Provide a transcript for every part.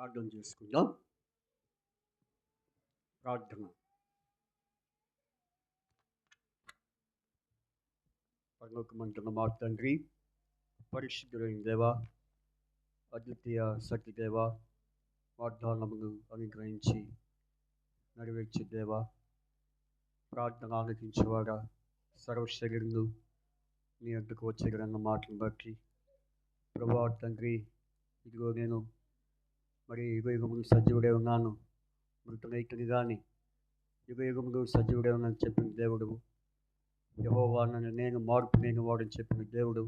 ప్రార్థన చేసుకుందాం. ప్రార్థన. పరలోకమందున్న మా తండ్రి, పరిశుద్ధుడైన దేవా, అద్వితీయ సత్యదేవా, వాగ్దానమును అనుగ్రహించి నెరవేర్చే దేవా, ప్రార్థన ఆలకించేవాడా, సర్వశరీరులు నీ వద్దకు వచ్చేగలన్న మాటను బట్టి ప్రభువా తండ్రి, ఇదిగో నేను మరి యుగయుగములు సజీవుడే ఉన్నాను, మృతులైతుని కానీ యుగయుగములు సజీవుడే ఉన్నాను చెప్పిన దేవుడు, యెహోవా నన్ను నేను మార్పు నేను వాడని చెప్పిన దేవుడు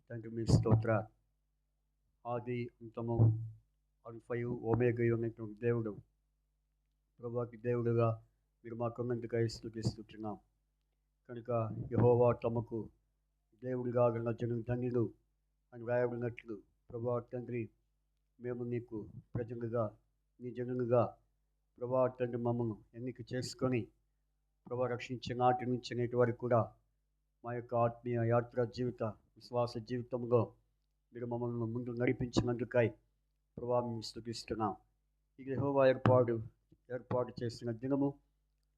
తండ్రి, మీ స్తోత్ర. ఆది అంతము అల్ఫయు ఓమేగయు ఉన్నటువంటి దేవుడు, ప్రభువాకి దేవుడుగా మీరు మాకున్నందుకై స్తుతిస్తున్నాం. కనుక యెహోవా తమకు దేవుడిగా గల జనం ధన్యులు అని రాయబడినట్లు ప్రభువా తండ్రి, మేము నీకు ప్రజలుగా నీ జనులుగా ప్రభువా తండ్రి మమ్మల్ని ఎన్నిక చేసుకొని ప్రభు రక్షించే నాటి నుంచి నేటి వరకు కూడా మా యొక్క ఆత్మీయ యాత్ర జీవిత విశ్వాస జీవితంలో మీరు మమ్మల్ని ముందు నడిపించినందుకై ప్రభా మేము స్తుతిస్తున్నాం. ఇది యెహోవా ఏర్పాటు చేసిన దినము,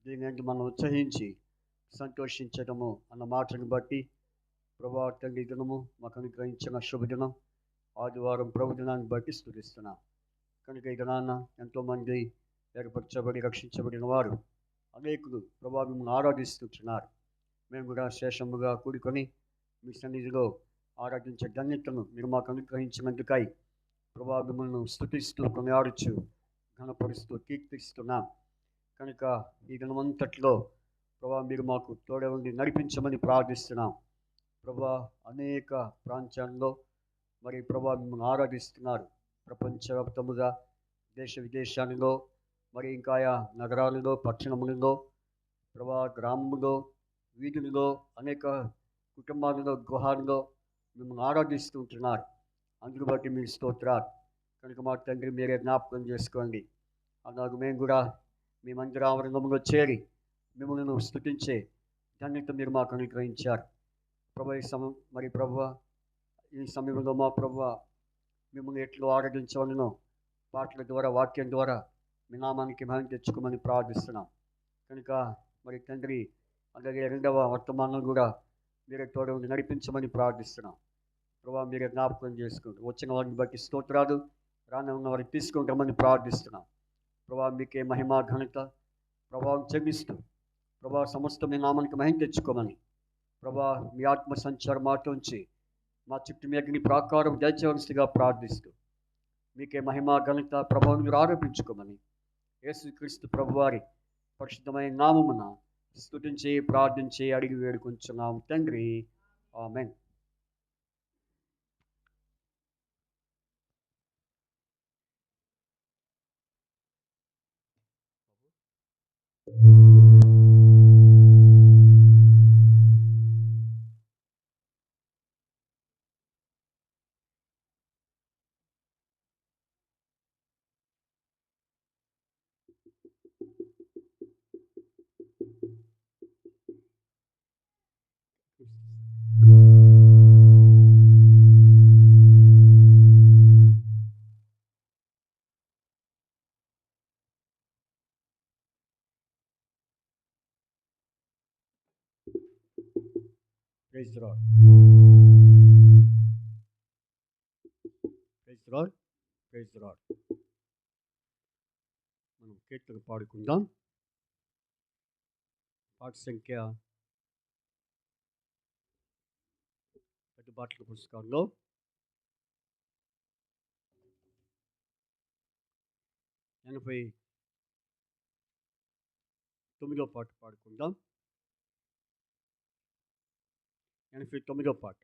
దీని మనం ఉత్సహించి సంతోషించడము అన్న మాటను బట్టి ప్రభా తండ్రి దినము మాకు అనుగ్రహించిన శుభదినం ఆదివారం ప్రభు దినాన్ని బట్టి స్తుతిస్తున్నాం. కనుక ఈ దినాన ఎంతోమంది ఏర్పరచబడి రక్షించబడిన వారు అనేకులు ప్రభా మిమ్మల్ని ఆరాధిస్తున్నారు. మేము కూడా శేషముగా కూడుకొని మీ సన్నిధిలో ఆరాధించే ధన్యతను మీరు మాకు అనుగ్రహించినందుకై ప్రభా మిమ్మల్ని స్తుతిస్తూ కొనియాడుచు ఘనపరుస్తూ కీర్తిస్తున్నాం. కనుక ఈ దినమంతట్లో ప్రభా మీరు మాకు తోడే ఉండి నడిపించమని ప్రార్థిస్తున్నాం. ప్రభా అనేక ప్రాంతాల్లో మరి ప్రభా మిమ్మల్ని ఆరాధిస్తున్నారు. ప్రపంచవ్యాప్తముగా దేశ విదేశాలలో మరి ఇంకా నగరాలలో పట్టణములలో ప్రభా గ్రామములో వీధులలో అనేక కుటుంబాలలో గృహాలలో మిమ్మల్ని ఆరాధిస్తూ ఉంటున్నారు. అందుకు బట్టి మీ స్తోత్రాలు. కనుక మా తండ్రి మీరే జ్ఞాపకం చేసుకోండి. అలాగే మేము కూడా మీ మందిర ఆవరణంలో చేరి మిమ్మల్ని స్తుతించే ధన్యత మీరు మాకు అనుగ్రహించారు. ప్రభు మరి ప్రభు ఈ సమయంలో మా ప్రభు మిమ్మల్ని ఎట్లు ఆరాధించవలనో పాటల ద్వారా వాక్యం ద్వారా మీ నామానికి మహిమ తెచ్చుకోమని ప్రార్థిస్తున్నాం. కనుక మరి తండ్రి అలాగే రెండవ వర్తమానం కూడా మీరే తోడు నడిపించమని ప్రార్థిస్తున్నాం. ప్రభావ మీరే జ్ఞాపకం చేసుకోండి. వచ్చిన వారిని బట్టి స్తోత్రాలు, రాని ఉన్న వారిని తీసుకుంటామని ప్రార్థిస్తున్నాం. ప్రభావ మీకే మహిమ ఘనత ప్రభావం చెల్లిస్తూ ప్రభావ సమస్త మీ నామానికి మహిమ తెచ్చుకోమని ప్రభా మీ ఆత్మ సంచారం మాట ఉంచి మా చుట్టూ మీగని ప్రాకారం దయచేవలసిగా ప్రార్థిస్తూ మీకే మహిమ ఘనత ప్రభావం మీరు ఆరోపించుకోమని యేసుక్రీస్తు ప్రభువారి పరిశుద్ధమైన నామమున స్తుతించి ప్రార్థించి అడిగి వేడుకుంటున్నాం తండ్రి, ఆమేన్. Praise the lord. Praise the lord. Praise the lord. మనం కీర్తన పాడుకుందాం. పాట సంఖ్య పెద్ద పాటల పుస్తకంలో 89వ పాట పాడుకుందాం. 89వ పాట.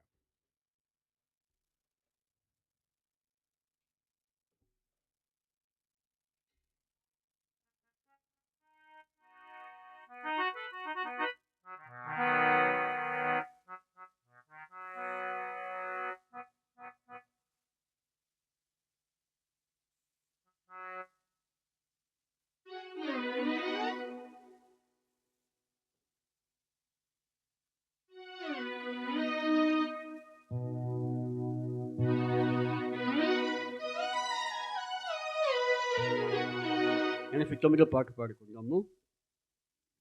89వ పాట పాడుకుందాము.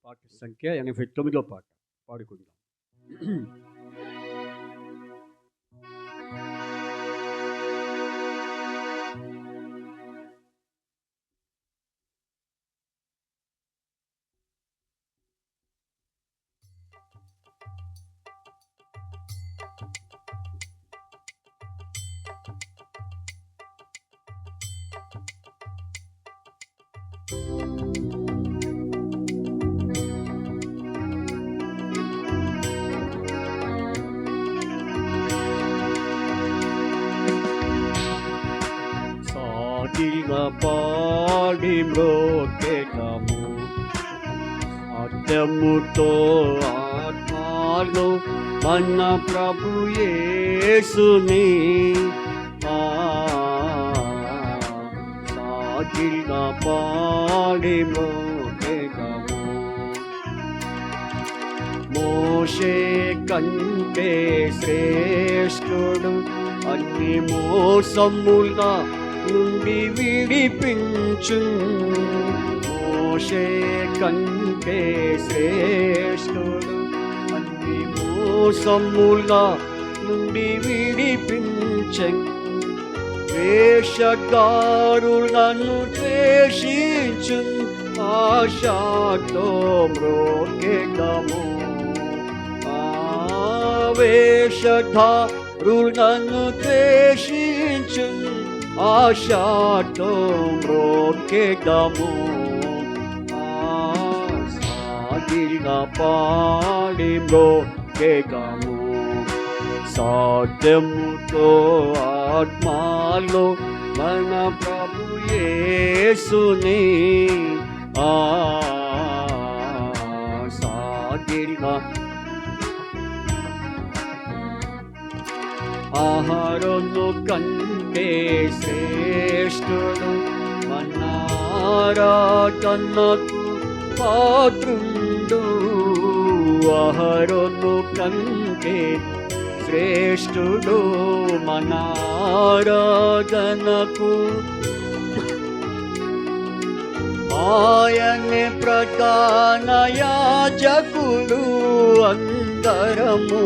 పాట సంఖ్య 89వ పాట పాడుకుందాం. సాగిగా పాడి మ్రోకెదము, సత్యముతో ఆత్మలో మన ప్రభు యేసుని. సాగిగా పాడి మ్రోకెదము. మోషే కంటే శ్రేష్ఠుడు, అన్ని మోసముల నుండి విడిపించు. మోషే కంటే శ్రేష్ఠుడు, అన్ని మోసముల నుండి విడిపించు. వేషగారులను ద్వేషించు, ఆశతో మ్రోకెదము. వేషధారులను ద్వేషించు, ఆశతో మ్రోకెదము. సాగిగా పాడి మ్రోకెదము. సత్యముతో ఆత్మలో మన ప్రభు యేసుని. సాగిగా ఆహారము కంటే శ్రేష్ఠుడు, మన ఆరాధనకు పాత్రుండు. ఆహారము కంటే శ్రేష్ఠుడు, మన ఆరాధనకు. ఆయనే ప్రధాన యాజకుడు, అందరము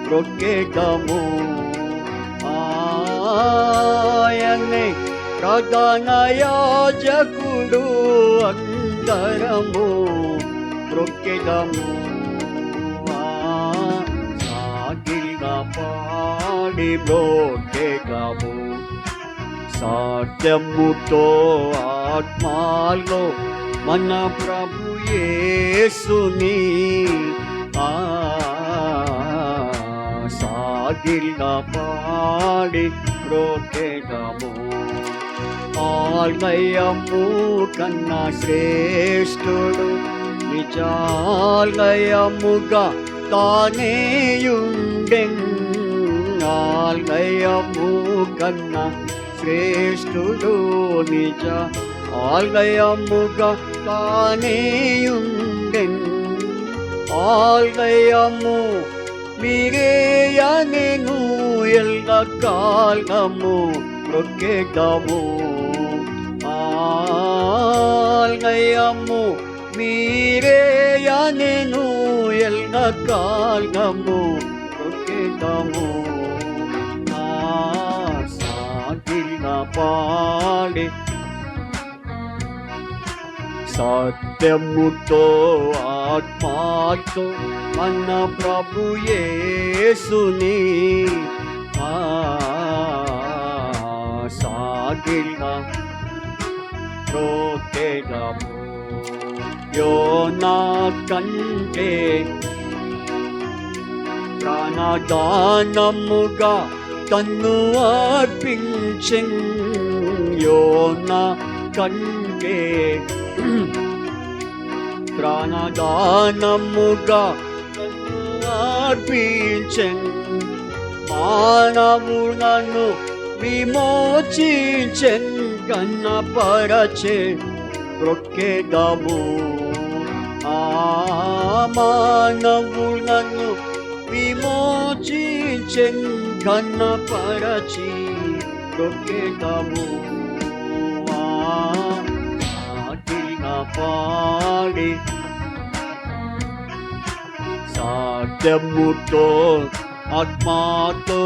మ్రోకెదము. ఆయనే ప్రధాన యాజకుడు, అందరము మ్రోకెదము. సాగిగా పాడి మ్రోకెదము. సత్యముతో ఆత్మలో మన ప్రభు యేసుని. సాగిగా పాడి మ్రోకెదము. ఆలయము కన్నా శ్రేష్ఠుడు, నిజాలయముగా తానేయుండెన్. ఆలయము కన్నా శ్రేష్ఠుడు, నిజ ఆలయముగా తానేయుండెన్. ఆలయము మీరేయనెను, ఎల్ల కాలము మ్రోకెదము. ఆలయము మీరేయనెను, ఎల్ల కాలము మ్రోకెదము. సాగిగా పాడి సత్యముతో ఆత్మతో మన ప్రభు యేసుని. సాగిగా మ్రోకెదము. యోనా కంటే ప్రాణదానముగా తన్ను అర్పించెన్. యోనా కంటే ప్రాణదానముగా తన్ను అర్పించెన్. మానవులను విమోచించెన్, కన్నపరచె మ్రోకెదము. మానవులను విమోచించెన్, కన్నపరచి మ్రోకెదము. పాడి సాధ్యముతో ఆత్మాతో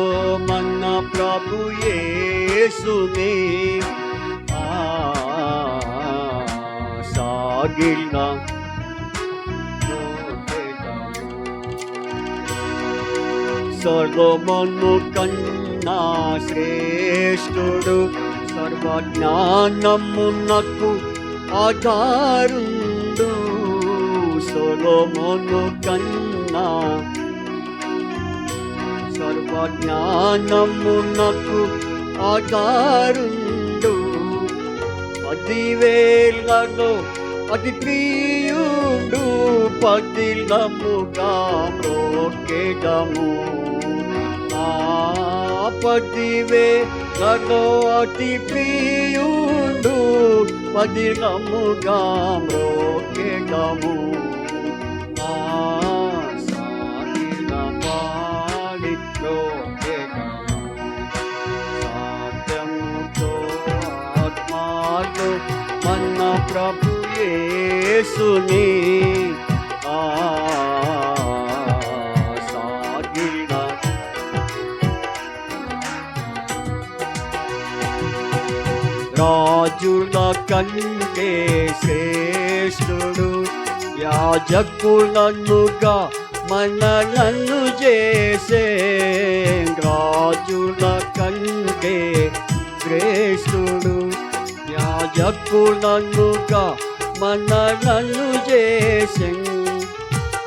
మన ప్రభు యేసుని సాగిన సర్వమను కన్నా శ్రేష్ఠుడు సర్వజ్ఞానమునకు ఆధారుండు సొలొమోను కన్నా సర్వజ్ఞానమునకు ఆధారుండు 10,000లలో అతి ప్రియుడు పదిలముగా మ్రోకెదము 10,000లలో అతి ప్రియుడు పదిలముగా మ్రోకెదము సాగిన పాడి మ్రోకెదము సాధ్యముతో ఆత్మలో మన ప్రభు యేసుని సాగిన రాజుల కంటే శ్రేష్ఠుడు యాజకులనుగా మనలను చేసే రాజుల కంటే శ్రేష్ఠుడు యాజకులనుగా మనలను చేసే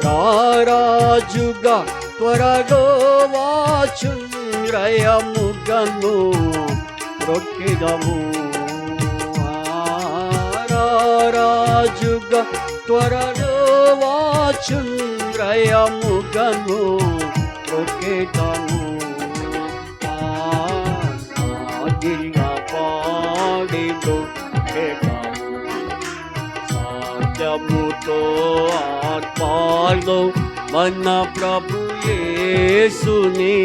రారాజుగా త్వరలో వాచురయముగను రొక్కిదము రారాజుగా త్వరలో వాచురయముగను రొక్కిదము సాగిన పాడి రొక్కిదము సాధ్యముతో ఆత్మలో మన ప్రభు యేసుని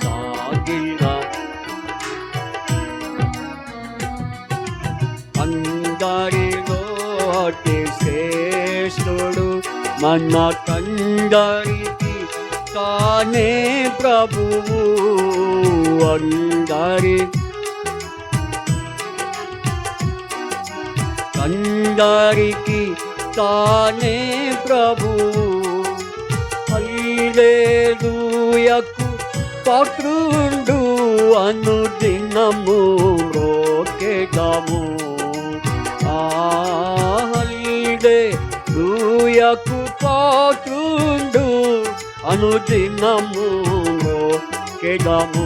సాగిన అందరిలో అతి శ్రేష్ఠుడు మన కందరికి తానే ప్రభువు అందరికి తానే ప్రభువు హల్లెలూయకు పాత్రుండు అనుదినము మ్రోకెదము హల్లెలూయకు పాత్రుండు అనుదినము మ్రోకెదము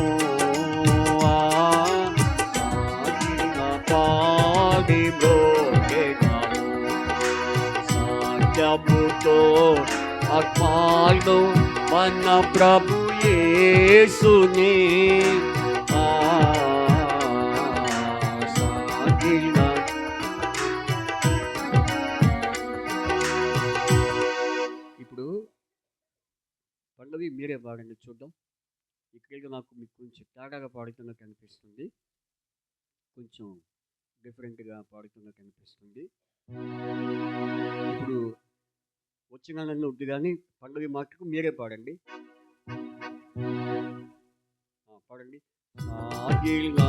సాగిన పాడి మ్రోకెదము సాధ్యముతో ఆత్మలో మన ప్రభు యేసుని సాగిన ఇప్పుడు పల్లవి మీరే పాడండి చూద్దాం. ఇక్కడ నాకు మీకు కొంచెం తేడాగా పాడుతున్నట్టు అనిపిస్తుంది, కొంచెం డిఫరెంట్గా పాడుతున్నట్టు అనిపిస్తుంది. ఇప్పుడు వచ్చిన నన్ను వద్దు కానీ పల్లవి మాటకు మీరే పాడండి. పాడండి. సాగిన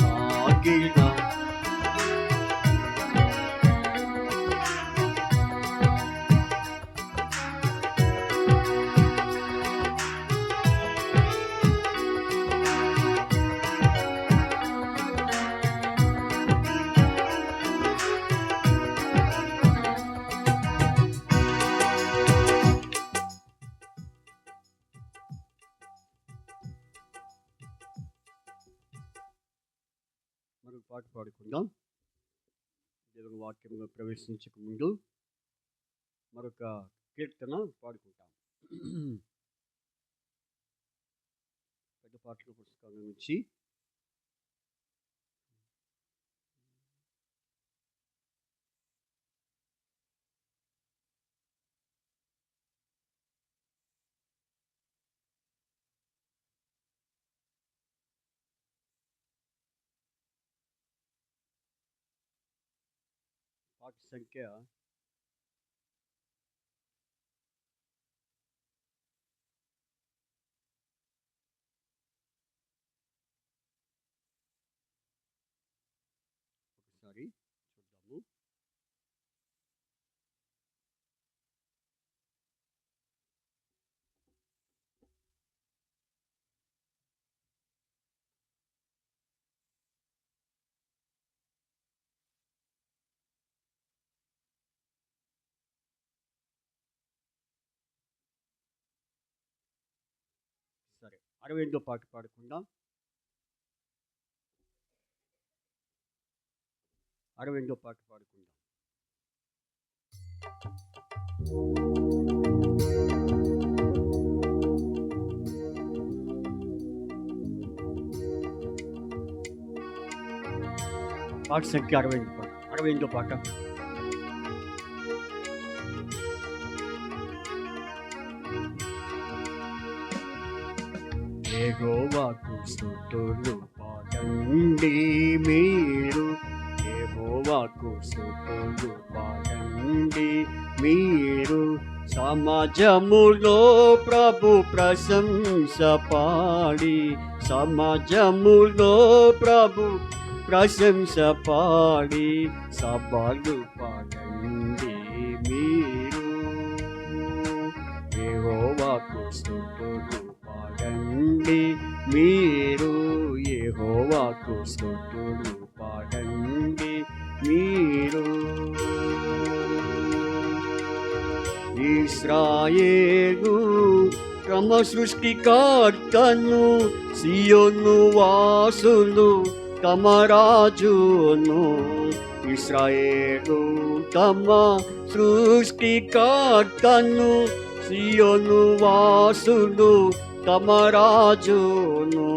సాగిన మరొక పాట పాడుకుందాం. దేవుని వాక్యంలో ప్రవేశించక ముందు మరొక కీర్తన పాడుకుంటాం. పాటల పుస్తకం నుంచి పాట సంఖ్య 'చూద్దాము. సరే, 68వ పాట పాడుకుందాం. 68వ పాట పాడుకుందాం. పాట సంఖ్య 68వ పాట. యెహోవాకు స్తుతులు పాడండి మీరు, యెహోవాకు స్తుతులు పాడండి మీరు, సమాజములో ప్రభు ప్రశంస పాడి, సమాజములో ప్రభు ప్రశంస పాడి, సభలు పాడండి మీరు, యెహోవాకు స్తుతులు పాడండి మీరు, యెహోవాకు స్తుతులు పాడండి మీరు. ఇశ్రాయేలు క్రమ సృష్టికర్తను, సియోను వాసులు తమ రాజును, ఇశ్రాయేలు తమ సృష్టికర్తను, సియోను వాసులు తమ రాజును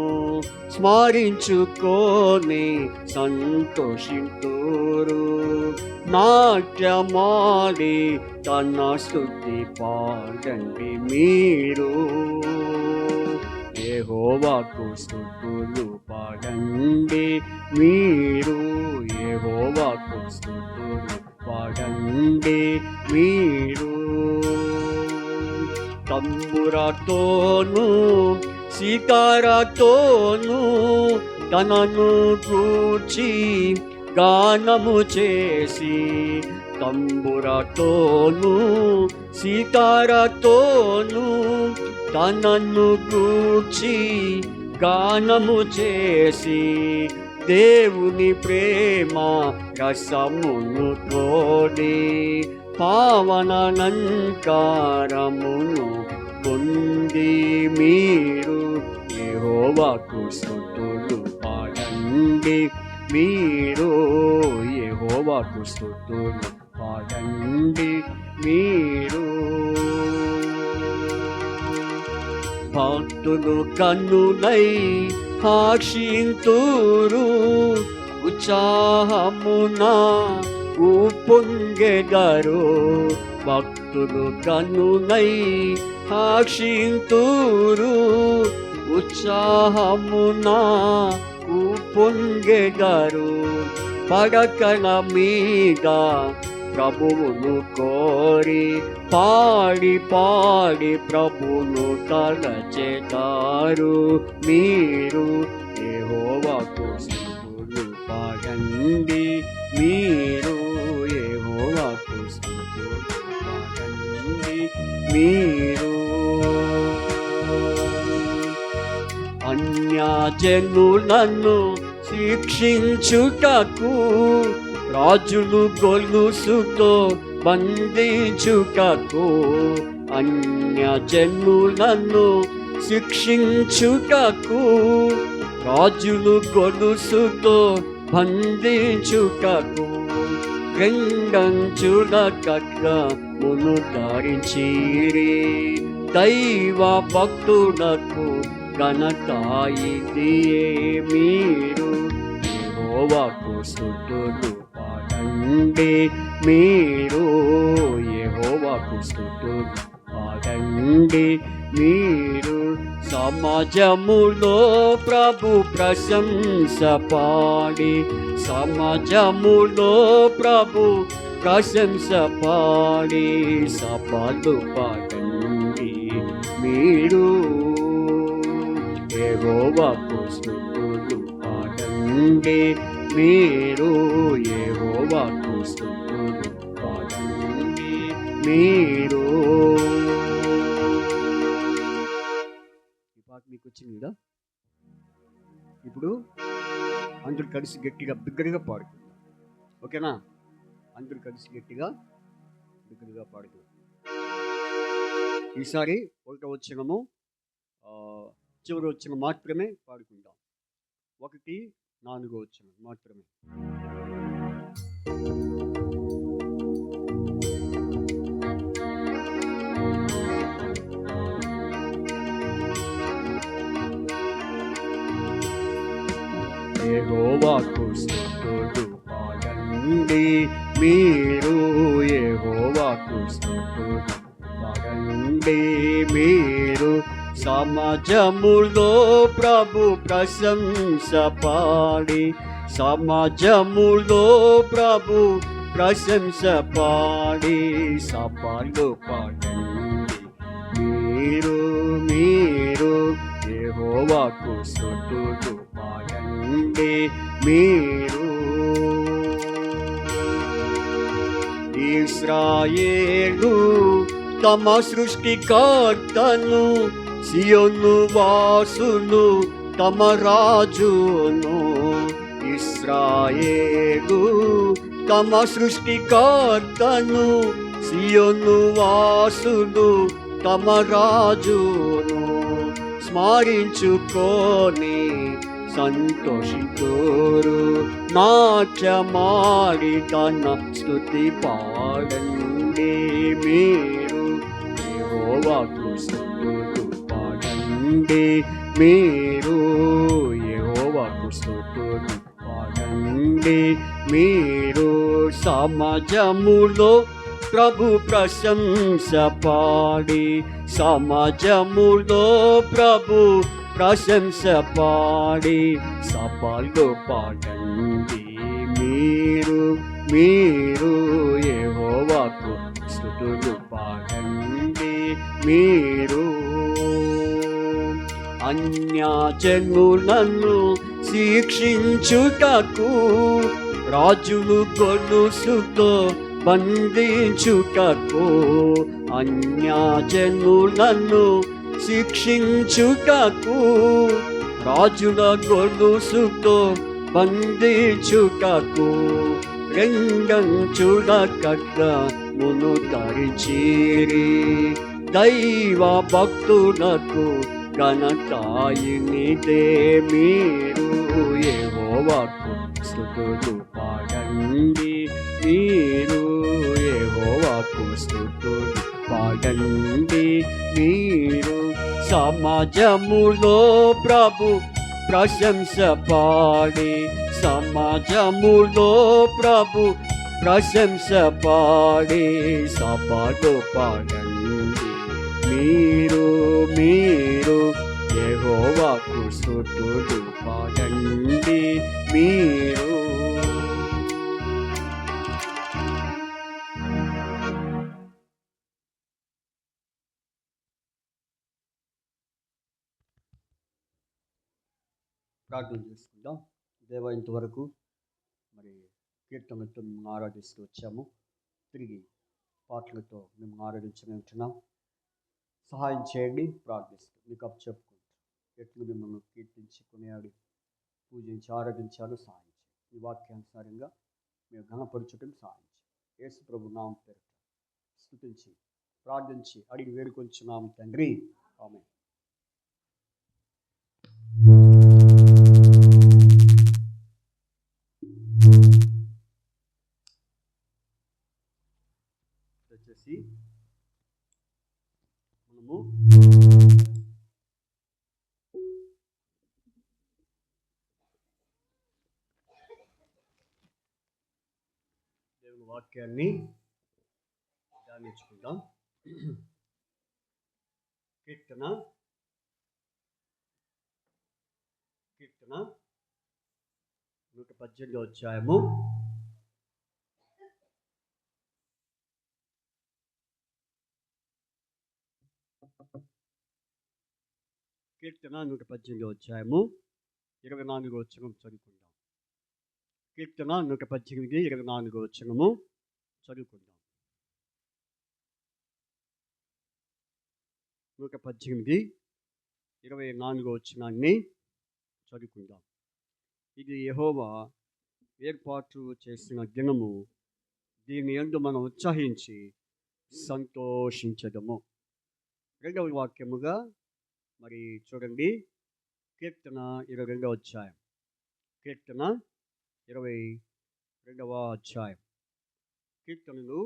స్మరించుకొని సంతోషింతురు, నాట్యమాడి తన స్తుతి పాడండి మీరు, యెహోవాకు స్తుతులు పాడండి మీరు, యెహోవాకు స్తుతులు పాడండి మీరు. తంబురతోను సితారతోను తనను గూర్చి గానము చేసి, తంబురతోను సితారతోను తనను గూర్చి గానము చేసి, దేవుని ప్రేమ రసమును తోడి పావనాలంకారమును పొంది మీరు, యెహోవాకు స్తుతులు పాడండి మీరు, యెహోవాకు స్తుతులు పాడండి మీరు. భక్తులు కన్నులై హర్షింతురు, ఉత్సాహమున ఉప్పొంగెదరు, భక్తులు కన్నులై హర్షింతురు, ఉత్సాహమున ఉప్పొంగెదరు, పడకల మీద ప్రభువును కోరి పాడి పాడి ప్రభువును తలచెతారు మీరు, యెహోవాకు స్తుతులు పాడండి మీరు, యెహోవాకు స్తుతులు పాడండి మీరు. అన్యజనులను శిక్షించుటకు, రాజులు గొలుసుతో బంధించుటకు, అన్యజనులను శిక్షించుటకు, రాజులు గొలుసుతో బంధించుటకు, రెండంచుల ఖడ్గమును ధరించిరి, దైవ భక్తులకు ఘనత ఇదియే మీరు యెహోవాకు స్తుతులు పాడండి మీరు యెహోవాకు స్తుతులు పాడండి మీరు సమాజములో ప్రభు ప్రశంస పాడి సమాజములో ప్రభు ప్రశంస పాడి సపాలు పాడండి మీరు యెహోవాకు స్తుతులు పాడండి మీరు యెహోవాకు స్తుతులు పాడండి మీరు. ఈ పాట మీకు వచ్చింది కదా. ఇప్పుడు అందరూ కలిసి గట్టిగా బిగ్గరగా పాడుకుందాం. ఓకేనా? అందరూ కలిసి గట్టిగా బిగ్గరగా పాడుకుందాం. ఈసారి ఒకటో వచనము చివరి వచనం మాత్రమే పాడుకుందాం. 1-4 వచనం మాత్రమే. యెహోవాకు స్తుతులు పాడండి మీరు యెహోవాకు స్తుతులు పాడండి మీరు సమాజములో ప్రభు ప్రశంస పాడి సమాజములో ప్రభు ప్రశంస పాడి సపాలు పాడండి మీరు మీరు యెహోవాకు స్తుతులు పాడండి మీరు. ఇశ్రాయేలు తమ సృష్టికర్తను సియోను వాసులు తమ రాజును ఇశ్రాయేలు తమ సృష్టికర్తను సియోను వాసులు తమ రాజును స్మరించుకొని సంతోషించురు నాట్యమాడి తన స్తుతి పాడండి మీరు యెహోవాకు స్తుతులు పాడండి మీరు యెహోవాకు స్తుతులు పాడండి మీరు సమాజములో ప్రభు ప్రశంస పాడి సమాజములో ప్రభు ప్రశంస పాడి సపాలు పాడండి మీరు మీరు యెహోవాకు స్తుతులు పాడండి మీరు. అన్యజనులను శిక్షించుటకు రాజులు గొలుసుతో బంధించుటకు అన్యజనులను శిక్షించుటకు రాజుల గొలుసుతో బంధించుటకు రెండంచుల ఖడ్గమును ధరించిరి దైవ భక్తులకు ఘనతాయినిదే మీరు యెహోవాకు స్తుతులు పాడండి మీరు యెహోవాకు స్తుతులు పాడండి మీరు సమాజములో ప్రభు ప్రశంస పాడి సమాజములో ప్రభు ప్రశంస పాడి సపాలు పాడండి మీరు మీరు యెహోవాకు స్తుతులు పాడండి మీరు. ప్రార్థన చేసుకుందాం. దేవా, ఇంతవరకు మరి కీర్తనలతో మేము ఆరాధిస్తూ వచ్చాము. తిరిగి పాటలతో మేము ఆరాధించుకుంటున్నాం. సహాయం చేయండి ప్రార్థిస్తూ మీకు చెప్పుకుంటాం. ఎట్లు మిమ్మల్ని కీర్తించి కొనియాడి పూజించి ఆరాధించాలో సహాయం చేయండి. ఈ వాక్యానుసారంగా మేము ఘనపరచడం సహాయం చేయండి. యేసు ప్రభు నామం పేరిట స్తుతించి ప్రార్థించి అడిగి వేడుకొంచున్నాం తండ్రి. ఆమేన్. వచ్చేసి మనము వాక్యాన్ని ధ్యానించుకుందాం. కీర్తన 118 అధ్యాయము 24 వచనం చదువుకుందాం. కీర్తన 118 24 వచనము చదువుకుందాం. 118 24 వచనాన్ని చదువుకుందాం. ఇది యెహోవా ఏర్పాటు చేసిన దినము, దీని యందు మనం ఉత్సహించి సంతోషించదము. రెండవ వాక్యముగా మరి చూడండి, కీర్తన 22వ అధ్యాయం. కీర్తన 22వ అధ్యాయం. కీర్తనలు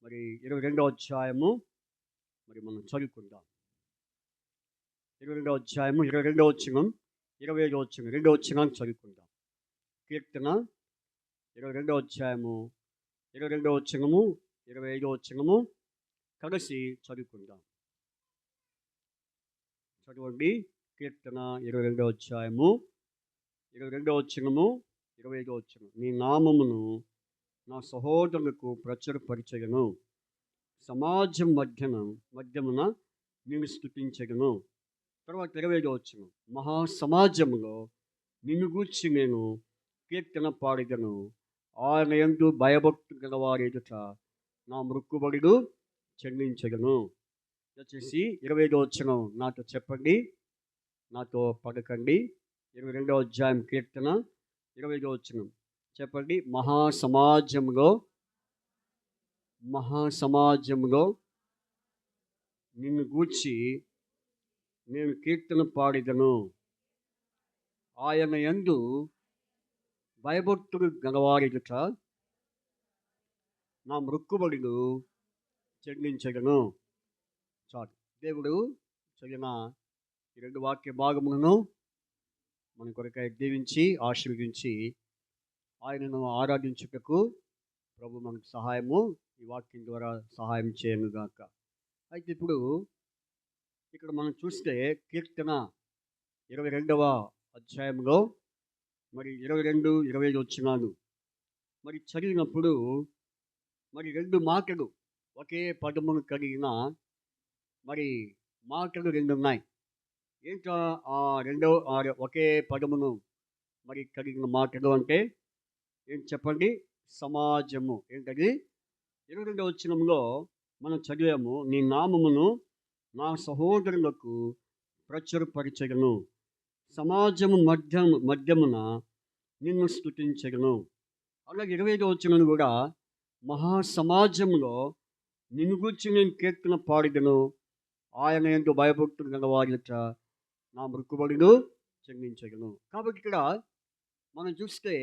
మరి 22వ అధ్యాయము మరి మనం చదువుకుందాం. 22వ అధ్యాయము 22వ వచనం 25వ వచనం 2వ వచనాన్ని చదువుకుందాం. కీర్తన 22వ అధ్యాయము 22వ వచనము 25వ వచనము కలిసి చదువుకుందాం. చదవండి. కీర్తన 22వ అధ్యాయము 22వ వచనము 25వ వచనం. నీ నామమును నా సహోదరులకు ప్రచురపరచగను, సమాజం మధ్యమున నిన్ను స్తుతించగను. తర్వాత 25వ వచనం. మహాసమాజములో నిన్ను గూర్చి నేను కీర్తన పాడగను, ఆయన యందు భయభక్తులు గలవారి ఎదుట నా మృక్కుబడులు చెల్లించగను. వచ్చేసి 25వ వచనం నాతో చెప్పండి, నాతో పడకండి. 22వ అధ్యాయం కీర్తన 25వ వచనం చెప్పండి. మహాసమాజములో నిన్ను గూర్చి నేను కీర్తన పాడిదను, ఆయన యందు భయభక్తులు గలవారిట నా మృక్కుబడులు చెల్లించగను. చాలు. దేవుడు చదివిన ఈ 2 వాక్య భాగములను మన కొరకై దీవించి ఆశీర్వదించి ఆయనను ఆరాధించుటకు ప్రభు మనకు సహాయము ఈ వాక్యం ద్వారా సహాయం చేయనుగాక. అయితే ఇప్పుడు ఇక్కడ మనం చూస్తే కీర్తన 22వ అధ్యాయంలో మరి 22, 25 వచనాలు మరి చదివినప్పుడు మరి 2 మాటలు ఒకే పదమును కలిగిన మరి మాటలు 2 ఉన్నాయి. ఏంటో ఒకే పదమును మరి కలిగిన మాటలు అంటే ఏంటి చెప్పండి? సమాజము. ఏంటది? 22వ వచనంలో మనం చదివాము, నీ నామమును నా సహోదరులకు ప్రచురపరచగను, సమాజము మధ్యమున నిన్ను స్తుతించగను. అలాగే 25వ వచనం కూడా, మహాసమాజంలో నిన్ను గూర్చి నేను కీర్తన పాడిదను, ఆయన యందు భయభక్తులు గలవారిట నా మృక్కుబడులు చెల్లించగను. కాబట్టి ఇక్కడ మనం చూస్తే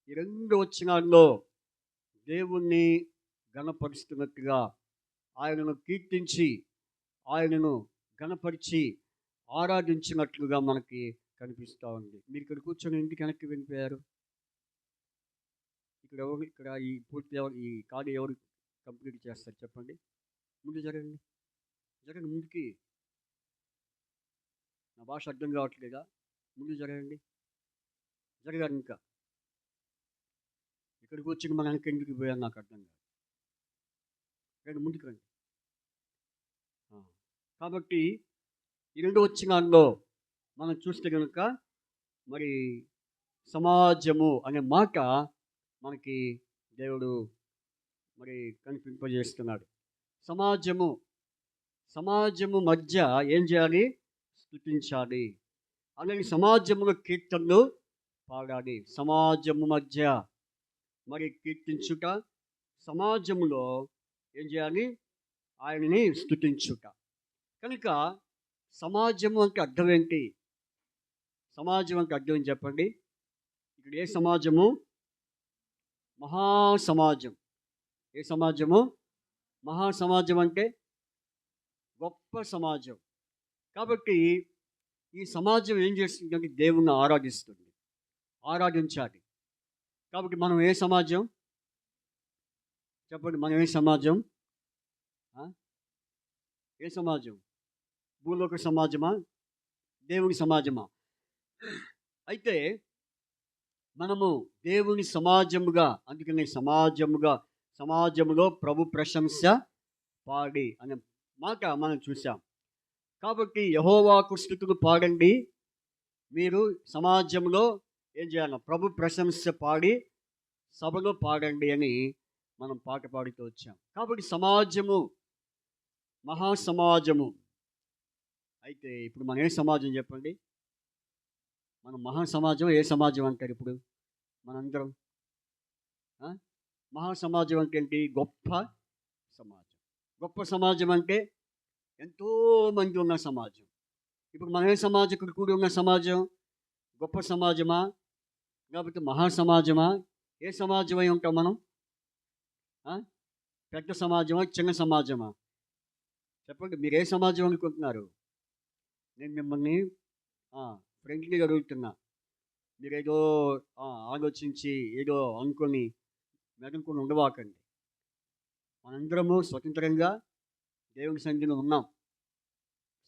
ఈ 2 వచనాల్లో దేవుణ్ణి ఘనపరుస్తున్నట్టుగా, ఆయనను కీర్తించి ఆయనను ఘనపరిచి ఆరాధించినట్లుగా మనకి కనిపిస్తూ ఉంది. మీరు ఇక్కడ కూర్చొని ఇంటికి వెనక్కి వెళ్ళిపోయారు. ఇక్కడ ఈ పూర్తి ఈ ఖాళీ ఎవరు కంప్లీట్ చేస్తారు చెప్పండి? ముందు జరగండి ముందుకి. నా భాష అర్థం కావట్లేదా? ముందు జరగండి. జరగాలి. ఇంకా ఇక్కడ కూర్చొని మన వెనక ఎందుకు పోయాను నాకు అర్థం కాదు. రండి, ముందుకు రండి. కాబట్టి ఈ 2 వచనాల్లో మనం చూస్తే కనుక మరి సమాజము అనే మాట మనకి దేవుడు మరి కనిపింపజేస్తున్నాడు. సమాజము మధ్య ఏం చేయాలి? స్తుతించాలి. అలాగే సమాజములో కీర్తనలు పాడాలి. సమాజము మధ్య మరి కీర్తించుట, సమాజంలో ఏం చేయాలి? ఆయనని స్తుతించుట. కనుక సమాజము అంటే అర్థం ఏంటి? సమాజం అంటే అర్థం ఏంటి చెప్పండి? ఇక్కడ ఏ సమాజము? మహాసమాజం. ఏ సమాజము? మహాసమాజం అంటే గొప్ప సమాజం. కాబట్టి ఈ సమాజం ఏం చేస్తుందంటే దేవుణ్ణి ఆరాధిస్తుంది, ఆరాధించాలి. కాబట్టి మనం ఏ సమాజం? చెప్పండి, మనం ఏ సమాజం? ఆ? ఏ సమాజం? భూలోక సమాజమా? దేవుని సమాజమా? అయితే మనము దేవుని సమాజముగా, అందుకని సమాజములో ప్రభు ప్రశంస పాడి అనే మాట మనం చూసాం. కాబట్టి యెహోవాకు స్తుతులు పాడండి, మీరు సమాజంలో ఏం చేయాలి? ప్రభు ప్రశంస పాడి సభలో పాడండి అని మనం పాట పాడుతూ వచ్చాం. కాబట్టి సమాజము, మహాసమాజము. అయితే ఇప్పుడు మనం ఏ సమాజం చెప్పండి? మనం మహాసమాజం, ఏ సమాజం అంటారు ఇప్పుడు మనందరం? ఆ? మహాసమాజం అంటే ఏంటి? గొప్ప సమాజం. గొప్ప సమాజం అంటే ఎంతోమంది ఉన్న సమాజం. ఇప్పుడు మన ఏ సమాజకుడు కూడి ఉన్న సమాజం? గొప్ప సమాజమా? లేకపోతే మహాసమాజమా? ఏ సమాజం అయి ఉంటాం మనం? ఆ? పెద్ద సమాజమా, చిన్న సమాజమా? చెప్పండి, మీరు ఏ సమాజం అనుకుంటున్నారు? నేను మిమ్మల్ని ఫ్రెండ్లీగా అడుగుతున్నా. మీరేదో ఆలోచించి ఏదో అనుకొని మెదనుకొని ఉండవాకండి. మనందరము స్వతంత్రంగా దేవుని సన్నిధిలో ఉన్నాం.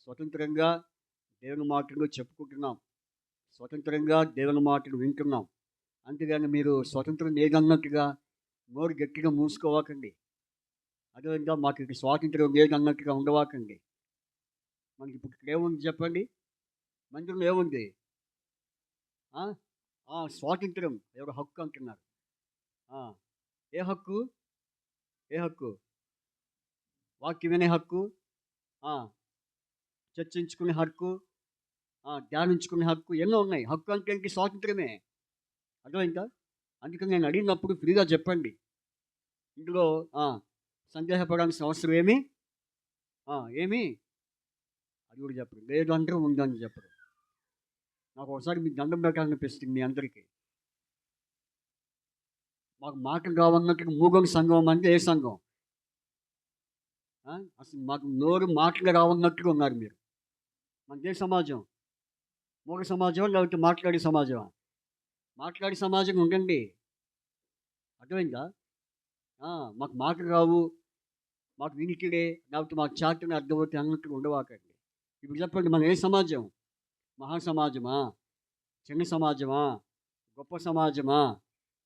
స్వతంత్రంగా దేవుని మాటలు చెప్పుకుంటున్నాం. స్వతంత్రంగా దేవుని మాటలు వింటున్నాం. అంతేగాని మీరు స్వతంత్రం లేదన్నట్టుగా నోరు గట్టిగా మూసుకోవాకండి. అదేవిధంగా మాకు ఇక్కడ స్వాతంత్రం లేదన్నట్టుగా ఉండవాకండి. మనకి ఇప్పుడు ఇక్కడ ఏముంది చెప్పండి? మందిరంలో ఏముంది? స్వాతంత్రం, ఎవరు హక్కు అంటున్నారు. ఏ హక్కు? ఏ హక్కు? వాక్యం వినే హక్కు, చర్చించుకునే హక్కు, ధ్యానించుకునే హక్కు, ఎన్నో ఉన్నాయి. హక్కు అంటే ఏంటి? స్వాతంత్రమే. అర్థమైందా? అందుకని నేను అడిగినప్పుడు ఫ్రీగా చెప్పండి. ఇందులో సందేహపడాల్సిన అవసరం ఏమి అది కూడా చెప్పరు. లేదు అంటే ఉందని చెప్పరు. నాకు ఒకసారి మీకు దండం పెట్టాలనిపిస్తుంది మీ అందరికీ. మాకు మాటలు కావన్నట్టు మూగోని సంఘం అంటే ఏ సంఘం? అసలు మాకు నోరు మాటలు రావన్నట్టుగా ఉన్నారు మీరు. మనదే సమాజం? మూగ సమాజం లేకపోతే మాట్లాడే సమాజమా? మాట్లాడే సమాజం ఉండండి. అర్థమైందా? మాకు మాటలు రావు, మాకు వినికిడే, లేకపోతే మాకు చాటుని అర్థమవుతాయి అన్నట్టుగా ఉండవాకండి. ఇప్పుడు చెప్పండి, మనం ఏ సమాజం? మహాసమాజమా, చిన్న సమాజమా, గొప్ప సమాజమా?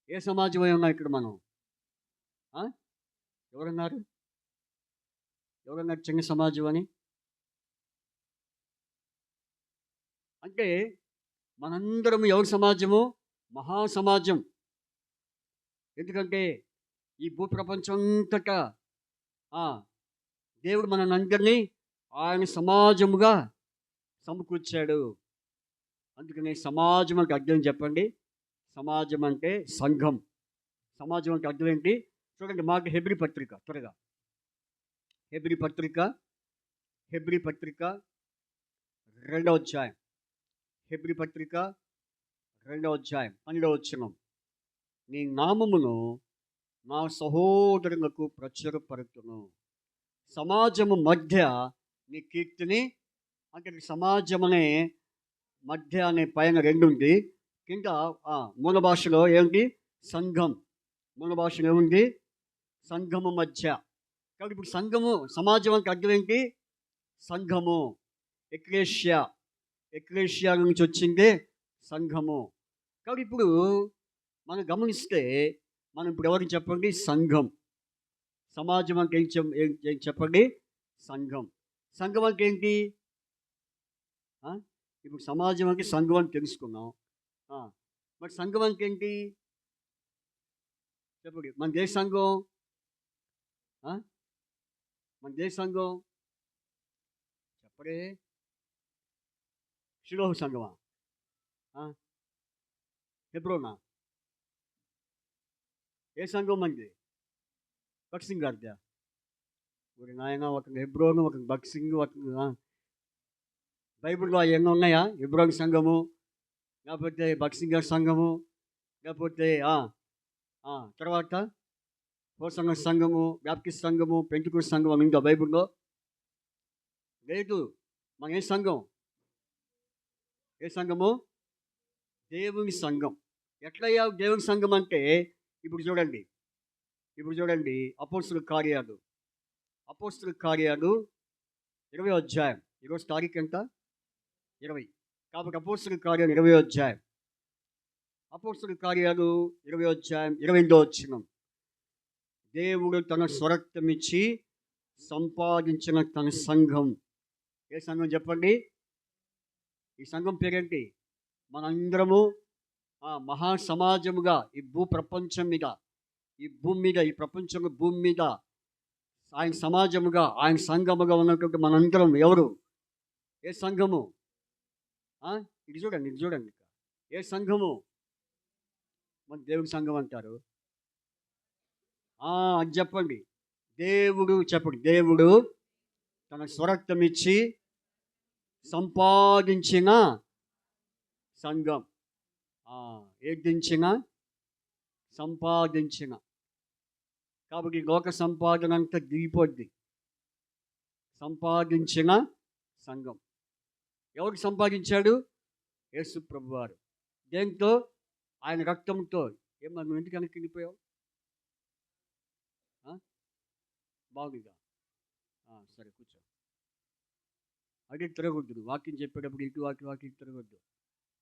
ఏ సమాజమై ఉన్నాం ఇక్కడ మనం? ఎవరన్నారు చిన్న సమాజం అని? అంటే మనందరం ఎవరి సమాజము? మహాసమాజం. ఎందుకంటే ఈ భూప్రపంచం అంతటా దేవుడు మనందరినీ ఆయన సమాజముగా సమకూర్చాడు. అందుకని సమాజం అంటే అర్థం చెప్పండి. సమాజం అంటే సంఘం. సమాజం అంటే అర్థం ఏంటి? చూడండి, మాట హెబ్రీ పత్రిక, త్వరగా హెబ్రీ పత్రిక 2వ అధ్యాయం. హెబ్రీ పత్రిక 2వ అధ్యాయం 12వ వచనం. నీ నామమును నా సహోదరులకు ప్రచురపరుతును, సమాజము మధ్య నీ కీర్తిని. అంటే సమాజం అనే మధ్య అనే పైన 2 ఉంది, కింద మూల భాషలో ఏమిటి? సంఘం. మూల భాషలో ఏముంది? సంఘము మధ్య. కాబట్టి ఇప్పుడు సంఘము, సమాజం అంటే అర్థం ఏంటి? సంఘము. ఎక్లేషియా నుంచి వచ్చిందే సంఘము. కాబట్టి ఇప్పుడు మనం గమనిస్తే మనం ఇప్పుడు ఎవరికి చెప్పండి? సంఘం. సమాజం అంటే ఏం చెప్పండి? సంఘం. సంఘం అంటే ఏంటి? ఇప్పుడు సమాజం అంటే సంఘం అని తెలుసుకున్నాం. మరి సంఘం అంటే ఏంటి చెప్పండి? మన దేశ సంఘం, మన దేశ సంఘం చెప్పడే. షిలోహు సంఘమా? హెబ్రోనా? ఏ సంఘం మంది? బక్సింగ్ గారిదా? ఒక నాయన, ఒక హెబ్రోను, ఒక బక్సింగ్, ఒక బైబిల్లో అవన్నీ ఉన్నాయా? హెబ్రోన్ సంఘము, లేకపోతే బక్సింగ్ గారి సంఘము, లేకపోతే తర్వాత హోసంగ సంఘము, బ్యాప్టిస్ట్ సంఘము, పెంటెకోస్తు సంఘం అని ఉందా బైబిల్లో? లేదు. మన ఏ సంఘం? ఏ సంఘము? దేవుని సంఘం. ఎట్లయ్యా దేవుని సంఘం అంటే? ఇప్పుడు చూడండి, ఇప్పుడు చూడండి, అపోస్తుల కార్యాలు 20 అధ్యాయం. ఈరోజు తారీఖు ఎంత? 20. కాబట్టి అపోస్తుల కార్యాలు 20 అధ్యాయం. అపోస్తుల కార్యాలు 20 అధ్యాయం 28 వచనం. దేవుడు తన స్వరక్తమిచ్చి సంపాదించిన తన సంఘం. ఏ సంఘం చెప్పండి? ఈ సంఘం పేరేంటి? మనందరము మహా సమాజముగా ఈ ప్రపంచం మీద, ఈ భూమి మీద, ఈ ప్రపంచంలో భూమి మీద ఆయన సమాజముగా, ఆయన సంఘముగా ఉన్నటువంటి మనందరం ఎవరు? ఏ సంఘము? ఇది చూడండి. ఏ సంఘము? మన దేవుడి సంఘం అంటారు. అది చెప్పండి. దేవుడు తన స్వరక్తం ఇచ్చి సంపాదించిన సంఘం. సంపాదించిన. కాబట్టి లోక సంపాదన అంతా దిగిపోద్ది. సంపాదించిన సంఘం. ఎవరికి సంపాదించాడు? యేసు ప్రభువారు. దేంతో? ఆయన రక్తంతో. మనం ఎందుకు వెనక్కి వెళ్ళిపోయావు? బాగుందా? సరే, కూర్చో. అడిగి తిరగొద్దు. వాక్యం చెప్పేటప్పుడు ఇటు వాక్యం తిరగొద్దు.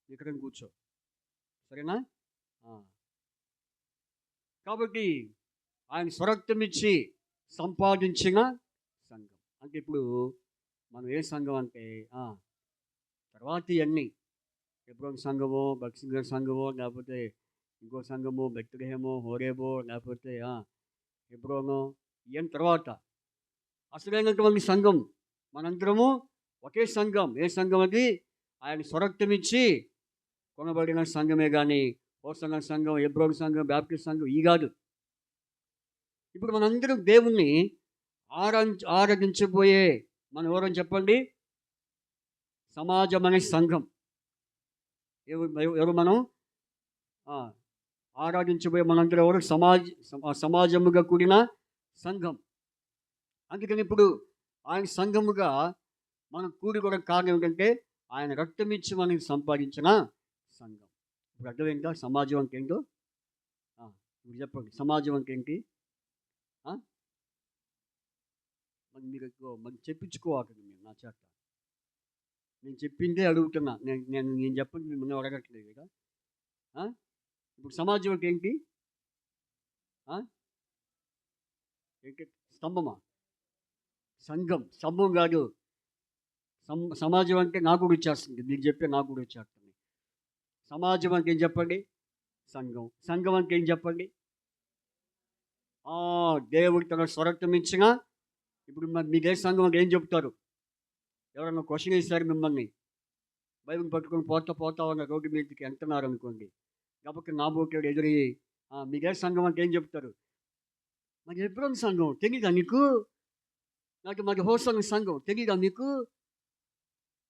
ఇక్కడ కూర్చో, సరేనా? కాబట్టి ఆయన స్వరక్తం ఇచ్చి సంపాదించిన సంఘం. అంటే ఇప్పుడు మనం ఏ సంఘం అంటే తర్వాత ఇవన్నీ ఎబ్రోన్ సంఘమో, బక్సింగర్ సంఘమో, లేకపోతే ఇంకో సంఘమో, బెత్లెహేమో, హోరేబో, లేకపోతే ఎబ్రోనో, ఇవన్నీ తర్వాత. అసలైనటువంటి సంఘం మనందరము ఒకే సంఘం. ఏ సంఘం అది? ఆయన స్వరక్తం ఇచ్చి కొనబడిన సంఘమే కానీ హోసన్న సంఘం, ఎబ్రోన్ సంఘం, బ్యాప్టిస్ట్ సంఘం ఈ కాదు. ఇప్పుడు మనందరం దేవుణ్ణి ఆరాధించబోయే మనం ఎవరని చెప్పండి? సమాజం అనే సంఘం. ఎవరు మనం ఆరాధించబోయే మనందరం ఎవరు? సమాజముగా కూడిన సంఘం. అందుకని ఇప్పుడు ఆయన సంఘముగా మనం కూడి కూడా కారణం ఏంటంటే ఆయన రక్తం ఇచ్చి మనకి సంపాదించిన సంఘం. ఇప్పుడు అర్థమైందా సమాజం అంటే ఏంటో? ఇప్పుడు చెప్పండి, సమాజం అంటే ఏంటి? మీరు చెప్పించుకోవాలి మీరు నా చేత. నేను చెప్పిందే అడుగుతున్నా. నేను చెప్పండి, మిమ్మల్ని అడగట్లేదు కదా. ఇప్పుడు సమాజం అంటే ఏంటి? స్తంభమా? సంఘం. స్తంభం కాదు. సమాజం అంటే నాకు కూడా వచ్చేస్తుంది. మీకు చెప్పే నాకు కూడా వచ్చేస్తుంది. సమాజం అంటే ఏం చెప్పండి? సంఘం. సంఘం అంటే ఏం చెప్పండి? దేవుడు తన స్వరక్తం ఇచ్చిన. ఇప్పుడు మీకు ఏ సంఘం అంటే ఏం చెప్తారు? ఎవరన్నా క్వశ్చన్ వేశారు మిమ్మల్ని, బైబిల్ పట్టుకొని పోతా ఉన్న రోడ్డు మీదకి వెళ్తున్నారు అనుకోండి, కాబట్టి నా బోటాడు ఎదురి మీకే సంఘం అంటే ఏం చెప్తారు? మాది ఎబ్రోన్ సంఘం. తెలీదా నీకు? మాది హోసన్న సంఘం. తెలీదా మీకు?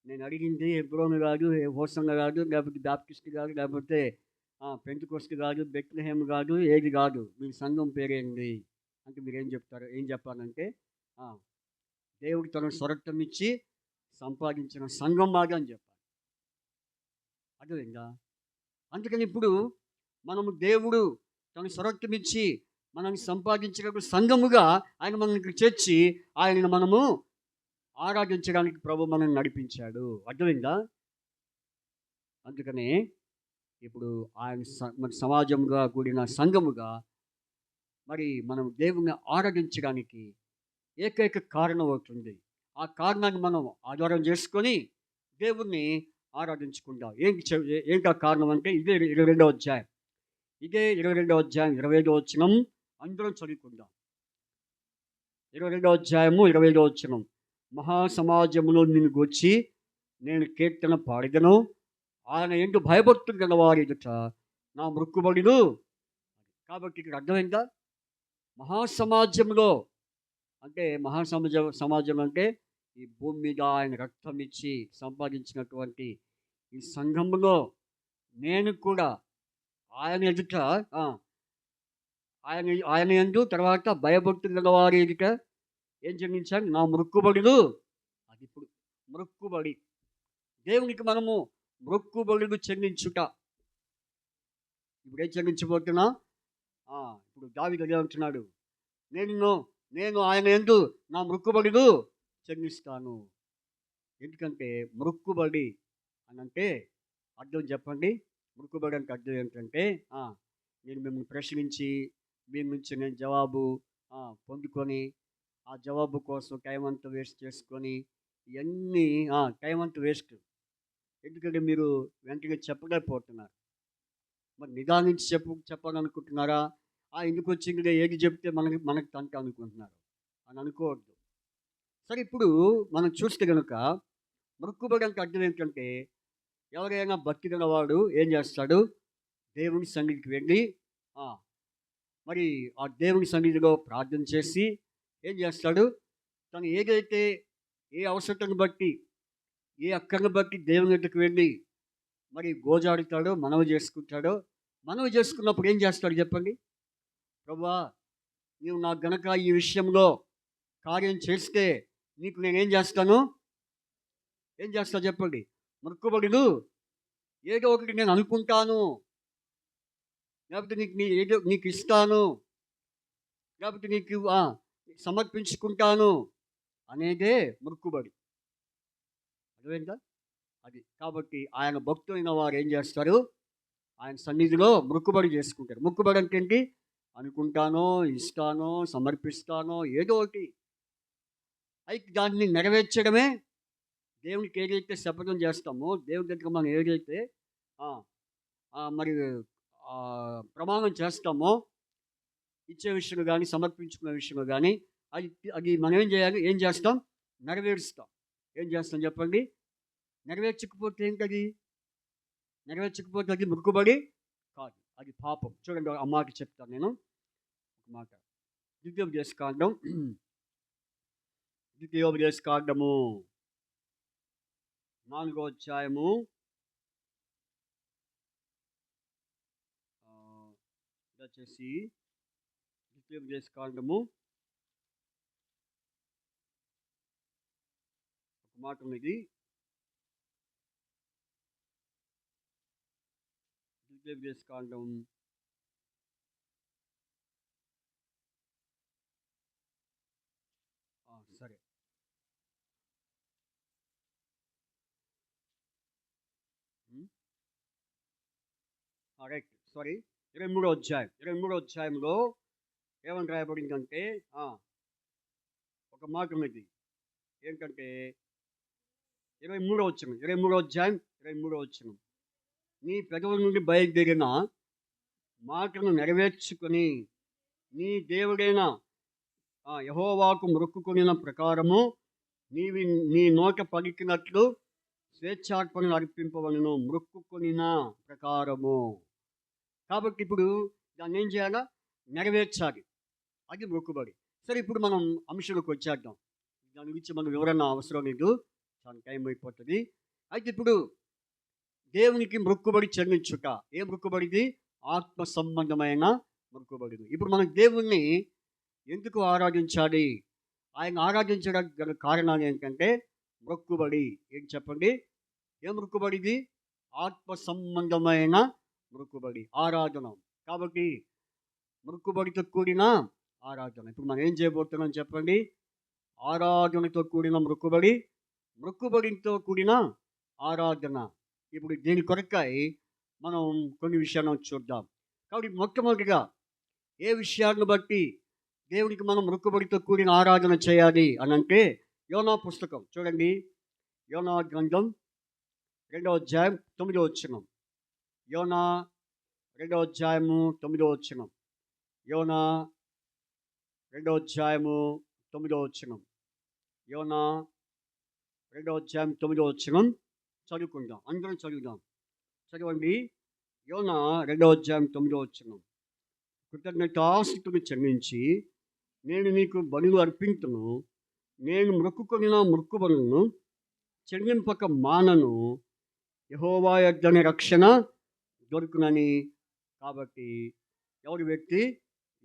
నేను అడిగింది ఎబ్రోన్ కాదు, హోసన్న కాదు, లేకపోతే బ్యాప్టిస్ట్ కాదు, లేకపోతే పెంతెకోస్తు కాదు, బెత్లెహేమ్ కాదు, ఏది కాదు. మీ సంఘం పేరేంది అంటే మీరు ఏం చెప్తారు? ఏం చెప్పాలంటే దేవుడు తన స్వరక్తం ఇచ్చి సంపాదించిన సంఘం మాది అని చెప్పాలి. అర్థమైందా? అందుకని ఇప్పుడు మనము దేవుడు తన స్వరక్తం ఇచ్చి మనల్ని సంపాదించిన సంఘముగా ఆయన మనల్ని చేర్చి ఆయనను మనము ఆరాధించడానికి ప్రభు మనల్ని నడిపించాడు. అర్థమైందా? అందుకనే ఇప్పుడు ఆయన మన సమాజంగా కూడిన సంఘముగా మరి మనం దేవుని ఆరాధించడానికి ఏకైక కారణం అవుతుంది. ఆ కారణాన్ని మనం ఆధారం చేసుకొని దేవుణ్ణి ఆరాధించుకుంటాం. ఏంటి ఆ కారణం అంటే ఇదే 22వ అధ్యాయం. 25వ వచనం అందరం చదువుకుందాం. 22వ అధ్యాయము 25వ వచనం. మహాసమాజములో నిన్ను గూర్చి నేను కీర్తన పాడిదను, ఆయన యందు భయభక్తులు గలవారి ఎదుట నా మృక్కుబడులు. కాబట్టి ఇక్కడ అర్థమైందా? మహాసమాజంలో అంటే సమాజం అంటే ఈ భూమి మీద ఆయన రక్తం ఇచ్చి సంపాదించినటువంటి ఈ సంఘంలో నేను కూడా ఆయన ఎదుట ఆయన యందు తర్వాత భయభక్తులు గలవారి ఎదుట ఏం చెల్లించాను? నా మృక్కుబడులు. అది ఇప్పుడు మృక్కుబడి. దేవునికి మనము మృక్కుబడులు చెల్లించుట. ఇప్పుడు ఏం చెల్లించబోతున్నా? ఇప్పుడు దావీదు అదే అంటున్నాడు, నేను నేను ఆయన యందు నా మొక్కుబడులు చెల్లిస్తాను. ఎందుకంటే మొక్కుబడి అనంటే అర్థం చెప్పండి. మొక్కుబడి అంటే అర్థం ఏంటంటే ఆ! నేను మిమ్మల్ని ప్రశ్నించి మీ నుంచి నేను జవాబు పొందుకొని, ఆ జవాబు కోసం టైం అంతా వేస్ట్ చేసుకొని ఇయన్నీ టైం అంతా వేస్ట్. ఎందుకంటే మీరు వెంటనే చెప్పలేకపోతున్నారు. మరి నిదానించి చెప్పాలనుకుంటున్నారా? ఎందుకొచ్చిందిలే ఏది చెప్తే మనకి మనకు తంట అనుకుంటున్నారు. అని అనుకోవద్దు. సరే ఇప్పుడు మనం చూస్తే గనుక మొక్కుబడి అంటే అర్థం ఏంటంటే ఎవరైనా భక్తి గలవాడు ఏం చేస్తాడు? దేవుని సన్నిధికి వెళ్ళి ఆ! మరి ఆ దేవుని సన్నిధిలో ప్రార్థన చేసి ఏం చేస్తాడు? తను ఏదైతే ఏ అవసరతను బట్టి, ఏ అక్కరను బట్టి దేవుని దగ్గరికి వెళ్ళి మరి గోజాడుతాడో, మనవి చేసుకుంటాడో, మనవి చేసుకున్నప్పుడు ఏం చేస్తాడు చెప్పండి? ప్రభువా! నీవు నాకు గనక ఈ విషయంలో కార్యం చేస్తే నీకు నేనేం చేస్తాను? ఏం చేస్తా చెప్పండి? మొక్కుబడులు ఏదో ఒకటి నేను అనుకుంటాను. లేకపోతే ఏదో నీకు ఇస్తాను. లేకపోతే నీకు సమర్పించుకుంటాను అనేదే మొక్కుబడి. అర్థమైందా? అది. కాబట్టి ఆయన భక్తులైన వారు ఏం చేస్తారు? ఆయన సన్నిధిలో మొక్కుబడి చేసుకుంటారు. మొక్కుబడి అంటే ఏంటి? అనుకుంటానో, ఇస్తానో, సమర్పిస్తానో ఏదో ఒకటి. అయితే దాన్ని నెరవేర్చడమే దేవునికి ఏదైతే శపథం చేస్తామో, దేవుని దగ్గర మనం ఏదైతే ఆ! మరి ప్రమాణం చేస్తామో, ఇచ్చే విషయంలో గానీ, సమర్పించుకునే విషయంలో గానీ, అది అది మనం ఏం చేయాలి? ఏం చేస్తాం? నెరవేరుస్తాం. ఏం చేస్తాం చెప్పండి? నెరవేర్చకపోతే ఏంటది? నెరవేర్చకపోతే అది మొక్కుబడి కాదు. అది పాపం. చూడండి ఆ మాట చెప్తాను నేను. ఒక మాట. ద్వితీయోపదేశకాండం ద్వితీయోపదేశకాండము 4వ అధ్యాయము దయచేసి ద్వితీయోపదేశకాండము ఒక మాట ఉన్నది. ద్వితీయోపదేశకాండం సరే. రైట్. సారీ. 23వ అధ్యాయం. 23వ అధ్యాయంలో ఏమని రాయబడిందంటే ఒక మాట ఉన్నది. ఏంటంటే 23వ వచనం. 23వ అధ్యాయం 23వ వచనం. నీ పెదవుల నుండి బయలుదేరిన మాటను నెరవేర్చుకొని నీ దేవుడైన యెహోవాకు మొక్కుకొనిన ప్రకారము నీ నోట పలికినట్లు స్వేచ్ఛార్పణలు అర్పింపవలెను. మొక్కుకొనిన ప్రకారము. కాబట్టి ఇప్పుడు దాన్ని ఏం చేయాలా? నెరవేర్చాలి. అది మొక్కుబడి. సరే ఇప్పుడు మనం అంశంలోకి వచ్చేద్దాం. దాని గురించి మనం వివరణ అవసరం లేదు. చాలా టైం అయిపోతుంది. అయితే ఇప్పుడు దేవునికి మొక్కుబడి చెల్లించుట. ఏ మొక్కుబడిది? ఆత్మ సంబంధమైన మొక్కుబడి. ఇప్పుడు మనం దేవుణ్ణి ఎందుకు ఆరాధించాలి? ఆయన ఆరాధించడానికి గల కారణాలు ఏంటంటే మొక్కుబడి. ఏంటి చెప్పండి? ఏ మొక్కుబడిది? ఆత్మ సంబంధమైన మొక్కుబడి, ఆరాధన. కాబట్టి మొక్కుబడితో కూడిన ఆరాధన. ఇప్పుడు మనం ఏం చేయబోతున్నాం చెప్పండి? ఆరాధనతో కూడిన మొక్కుబడి, మొక్కుబడితో కూడిన ఆరాధన. ఇప్పుడు దీని కొరకై మనం కొన్ని విషయాలను చూద్దాం. కాబట్టి మొట్టమొదటిగా ఏ విషయాలను బట్టి దేవునికి మనం మొక్కుబడితో కూడిన ఆరాధన చేయాలి అనంటే యోనా పుస్తకం చూడండి. యోనా గ్రంథం 2వ అధ్యాయం 9వ వచనం. యోనా 2వ అధ్యాయము 9వ వచనం. యోనా 2వ అధ్యాయము 9వ వచనం. యోనా 2వ అధ్యాయం 9వ వచనం చదువుకుందాం. అందరం చదువుదాం. చదవండి. యోనా 2వ అధ్యాయం 9వ వచనం. కృతజ్ఞతాస్తుతులు చెల్లించి నేను నీకు బలులు అర్పింతును. నేను మొక్కుకొనిన మొక్కుబడులను చెల్లింపక మానను. యెహోవా యొద్దనే రక్షణ దొరుకునని. కాబట్టి ఎవరి వ్యక్తి?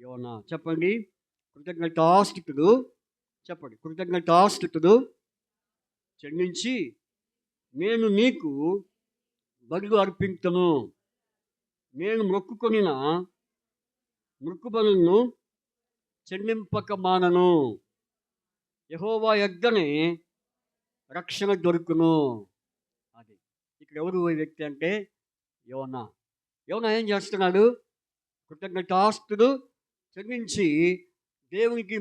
యోనా. చెప్పండి. కృతజ్ఞతాస్తుతులు చెప్పండి. కృతజ్ఞతాస్తుతులు చెల్లించి నేను నీకు బలులు అర్పింతును. నేను మొక్కుకొనిన మొక్కుబడులను చెల్లింపక మానను. యెహోవా యొద్దనే రక్షణ దొరుకును. అది ఇక్కడ ఎవరు ఈ వ్యక్తి అంటే యోనా. యోనా ఏం చేస్తున్నాడు? కృతజ్ఞతాస్తులు చెల్లించి దేవునికి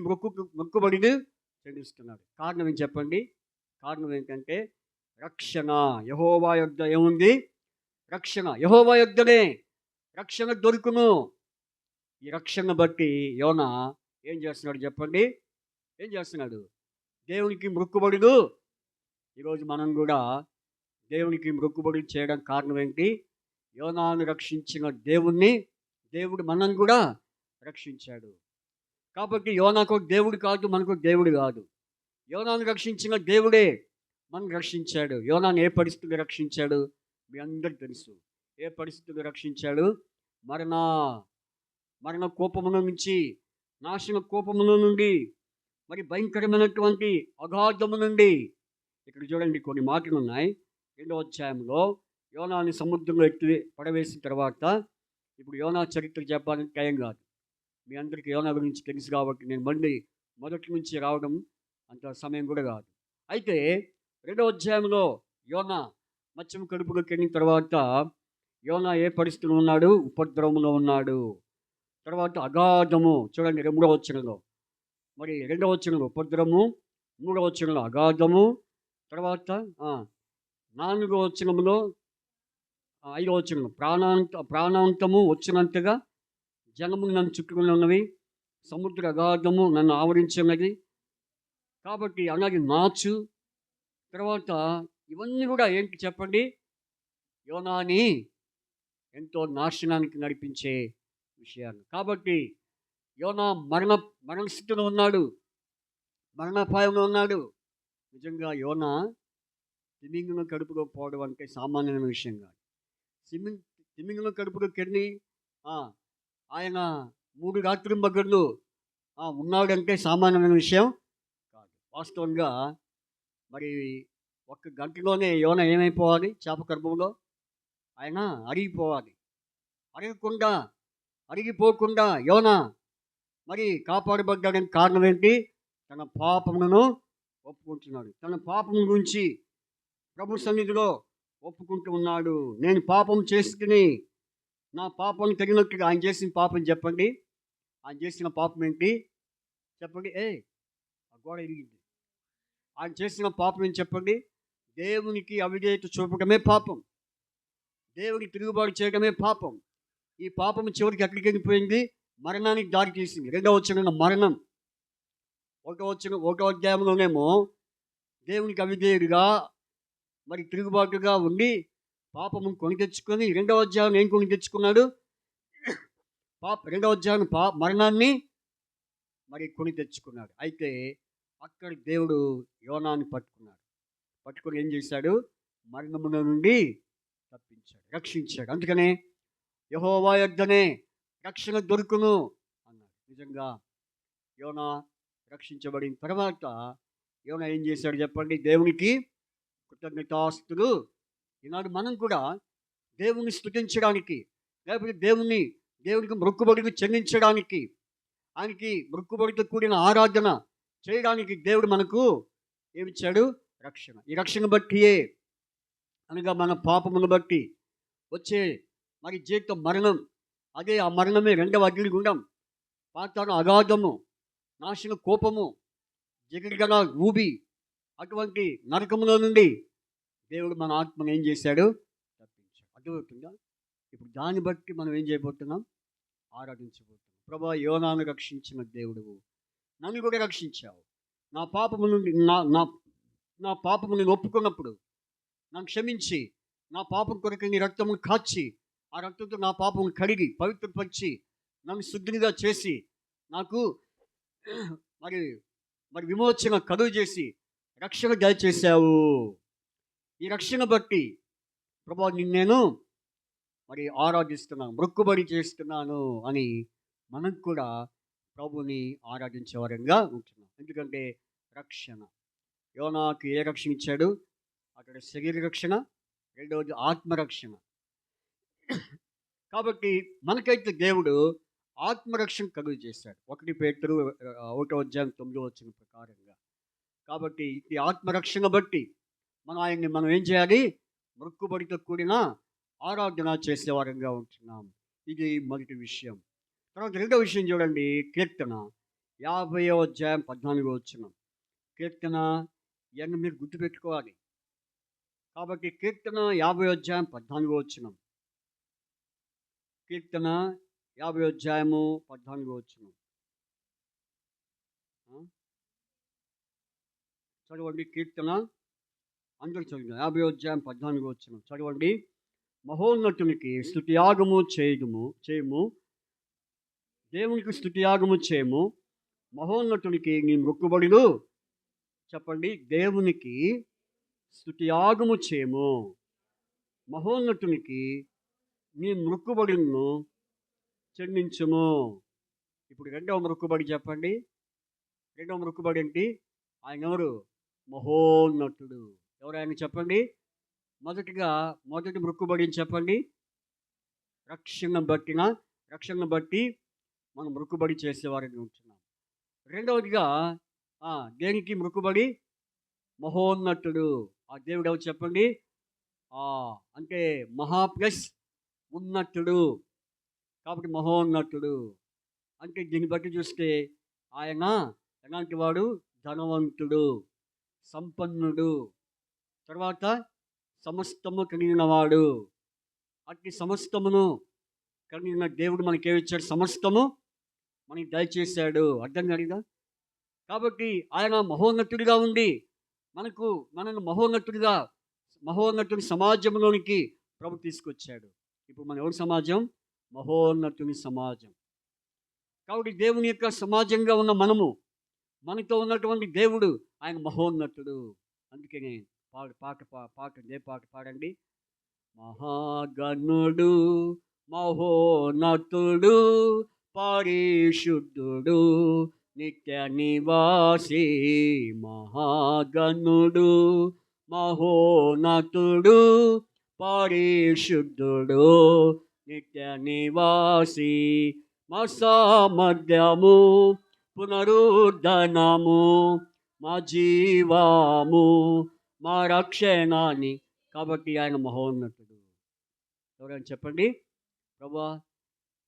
మొక్కుబడిని చెల్లిస్తున్నాడు. కారణం ఏం చెప్పండి? కారణం ఏంటంటే రక్షణ. యెహోవా యొద్ద ఏముంది? రక్షణ. యెహోవా యొద్దనే రక్షణ దొరుకును. ఈ రక్షణ బట్టి యోనా ఏం చేస్తున్నాడు చెప్పండి? ఏం చేస్తున్నాడు? దేవునికి మొక్కుబడులు. ఈరోజు మనం కూడా దేవునికి మొక్కుబడులు చేయడం కారణం ఏంటి? యోనాను రక్షించిన దేవుడు మనం కూడా రక్షించాడు. కాబట్టి యోనాకు దేవుడు కాదు, మనకు దేవుడు కాదు. యోనాను రక్షించిన దేవుడే మనం రక్షించాడు. యోనాను ఏ పరిస్థితుల్లో రక్షించాడు? మీ అందరికీ తెలుసు. ఏ పరిస్థితుల్లో రక్షించాడు? మరణ కోపముల నుంచి, నాశన కోపముల నుండి, మరి భయంకరమైనటువంటి అగాధము నుండి. ఇక్కడ చూడండి కొన్ని మాటలు ఉన్నాయి. 2వ అధ్యాయంలో యోనాని సముద్రంలో ఎత్తి పడవేసిన తర్వాత, ఇప్పుడు యోనా చరిత్ర చెప్పాలని టైం కాదు. మీ అందరికీ యోనా గురించి తెలుసు కాబట్టి నేను మళ్ళీ మొదటి నుంచి రావడం అంత సమయం కూడా కాదు. అయితే 2వ అధ్యాయంలో యోనా మత్స్యం కడుపులోకి వెళ్ళిన తర్వాత యోనా ఏ పరిస్థితిలో ఉన్నాడు? ఉపద్రవంలో ఉన్నాడు. తర్వాత అగాధము. చూడండి 2వ వచనంలో, మరి 2వ వచనంలో ఉపద్రవము, 3వ వచనంలో అగాధము, తర్వాత 4వ వచనంలో 5వ వచనంలో ప్రాణాంతము వచ్చినంతగా జలము నన్ను చుట్టుకుని ఉన్నవి, సముద్ర అగాధము నన్ను ఆవరించినది. కాబట్టి అలాగే నాచు. తర్వాత ఇవన్నీ కూడా ఏంటి చెప్పండి? యోనాని ఎంతో నాశనానికి నడిపించే విషయాలు. కాబట్టి యోనా మరణస్థితిలో ఉన్నాడు, మరణాపాయంలో ఉన్నాడు. నిజంగా యోనా తిమింగలం కడుపులో పోవడం అంటే సామాన్యమైన విషయం కాదు. తిమింగలం కడుపులోకి వెళ్ళి ఆయన 3 రాత్రింబగళ్ళు ఉన్నాడంటే సామాన్యమైన విషయం కాదు. వాస్తవంగా మరి 1 గంటలోనే యోనా ఏమైపోవాలి? చేప గర్భంలో ఆయన అరిగిపోవాలి. అరిగిపోకుండా యోనా మరి కాపాడబడ్డానికి కారణం ఏంటి? తన పాపములను ఒప్పుకుంటున్నాడు. తన పాపం గురించి ప్రభు సన్నిధిలో ఒప్పుకుంటూ ఉన్నాడు. నేను పాపం చేసుకుని నా పాపం తగినట్టుగా ఆయన చేసిన పాపం చెప్పండి. ఆయన చేసిన పాపం ఏంటి చెప్పండి? ఆ గోడ ఇరిగింది. ఆయన చేసిన పాపం ఏంటి చెప్పండి? దేవునికి అవిధేయత చూపడమే పాపం. దేవునికి తిరుగుబాటు చేయడమే పాపం. ఈ పాపం చివరికి ఎక్కడికి వెళ్ళిపోయింది? మరణానికి దారి తీసింది. 2వ వచనంలో మరణం. 1వ అధ్యాయంలోనేమో దేవునికి అవిధేయుడిగా మరి తిరుగుబాటుగా ఉండి పాపము కొని తెచ్చుకొని, 2వ అధ్యాయం ఏం కొని తెచ్చుకున్నాడు? 2వ అధ్యాయం మరణాన్ని మరి కొని తెచ్చుకున్నాడు. అయితే అక్కడ దేవుడు యోనాన్ని పట్టుకొని ఏం చేశాడు? మరణముల నుండి తప్పించాడు, రక్షించాడు. అందుకనే యెహోవా యొద్దనే రక్షణ దొరుకును అన్నాడు. నిజంగా యోనా రక్షించబడిన తర్వాత యోనా ఏం చేశాడు చెప్పండి? దేవునికి కృతజ్ఞతాస్తులు. ఈనాడు మనం కూడా దేవుని స్తుతించడానికి, లేకపోతే దేవునికి మొక్కుబడిని చెల్లించడానికి, ఆయనకి మొక్కుబడితో కూడిన ఆరాధన చేయడానికి దేవుడు మనకు ఏమిచ్చాడు? రక్షణ. ఈ రక్షణ బట్టియే, అనగా మన పాపమును బట్టి వచ్చే మరి జీవితం మరణం, అదే ఆ మరణమే 2వ అగ్నిగుండం, పాతాళ అగాధము, నాశన కోపము, జిగటగల ఊబి, అటువంటి నరకములో నుండి దేవుడు మన ఆత్మను ఏం చేశాడు? తప్పించాడు. అర్థమవుతుందా? ఇప్పుడు దాన్ని బట్టి మనం ఏం చేయబోతున్నాం? ఆరాధించబోతున్నాం. ప్రభా, యోనాను రక్షించిన దేవుడు నన్ను కూడా రక్షించావు. నా పాపము నుండి నా పాపము నేను ఒప్పుకున్నప్పుడు నన్ను క్షమించి, నా పాపం కొరకు నీ రక్తమును కాచి, ఆ రక్తంతో నా పాపమును కడిగి పవిత్రపరిచి నన్ను శుద్ధిగా చేసి నాకు మరి విమోచన కలుగు చేసి రక్షణ దయచేశావు. ఈ రక్షణ బట్టి ప్రభా నేను మరి ఆరాధిస్తున్నాను, మొక్కుబడి చేస్తున్నాను అని మనం కూడా ప్రభుని ఆరాధించే వారంగా ఉంటున్నాం. ఎందుకంటే రక్షణ. యోనాకు ఏ రక్షణ ఇచ్చాడు? అక్కడ శరీర రక్షణ, 2వది ఆత్మరక్షణ. కాబట్టి మనకైతే దేవుడు ఆత్మరక్షణ కలుగు చేశాడు. 1 పేతురు 1:9 ప్రకారంగా. కాబట్టి ఈ ఆత్మరక్షణ బట్టి మనం ఏం చేయాలి? మొక్కుబడితో కూడిన ఆరాధన చేసేవారంగా ఉంటున్నాం. ఇది మొదటి విషయం. తర్వాత రెండో విషయం చూడండి, కీర్తన 50వ అధ్యాయం 14 కీర్తన ఇవన్నీ మీరు గుర్తుపెట్టుకోవాలి. కాబట్టి కీర్తన 50వ అధ్యాయం 14 కీర్తన 50వ అధ్యాయము 14 చదవండి. కీర్తన అందరూ చదువు. 50వ అధ్యాయం 14 చదవండి. మహోన్నతునికి స్తుతియాగము చేయము, దేవునికి స్తుతియాగము చేయము, మహోన్నతునికి నీ మొక్కుబడులు. చెప్పండి, దేవునికి స్తుతియాగము చేయము, మహోన్నతునికి నీ మొక్కుబడులను చెల్లించుము. ఇప్పుడు రెండవ మొక్కుబడి చెప్పండి. రెండవ మొక్కుబడి ఏంటి? ఆయన ఎవరు? మహోన్నతుడు. ఎవరైనా చెప్పండి. మొదటి మొక్కుబడిని చెప్పండి. రక్షణ బట్టి మనం మొక్కుబడి చేసేవారిని ఉంటున్నాం. రెండవదిగా దేనికి మొక్కుబడి? మహోన్నతుడు. ఆ దేవుడు ఎవరు చెప్పండి? అంటే మహా ప్లస్ ఉన్నతుడు. కాబట్టి మహోన్నతుడు అంటే దీన్ని బట్టి చూస్తే ఆయన ఎలాంటి వాడు? ధనవంతుడు, సంపన్నుడు, తర్వాత సమస్తము కలిగిన వాడు. అట్టి సమస్తమును కలిగిన దేవుడు మనకేమిచ్చాడు? సమస్తము మనకి దయచేశాడు. అర్థం కాలేదా? కాబట్టి ఆయన మహోన్నతుడిగా ఉండి మనల్ని మహోన్నతుడి సమాజంలోనికి ప్రభు తీసుకొచ్చాడు. ఇప్పుడు మన ఎవరి సమాజం? మహోన్నతుని సమాజం. కాబట్టి దేవుని యొక్క సమాజంగా ఉన్న మనతో ఉన్నటువంటి దేవుడు ఆయన మహోన్నతుడు. అందుకనే పాట పాడండి. మహాగణుడు, మహోన్నతుడు, పరిశుద్ధుడు, నిత్య నివాసి. మహాగణుడు, మహోన్నతుడు, పరిశుద్ధుడు, నిత్య నివాసి. మా సామర్థ్యము, పునరుద్ధరణము, మా జీవము, మా రక్షణని. కాబట్టి ఆయన మహోన్నతుడు. ఎవరైనా చెప్పండి. ప్రభువా,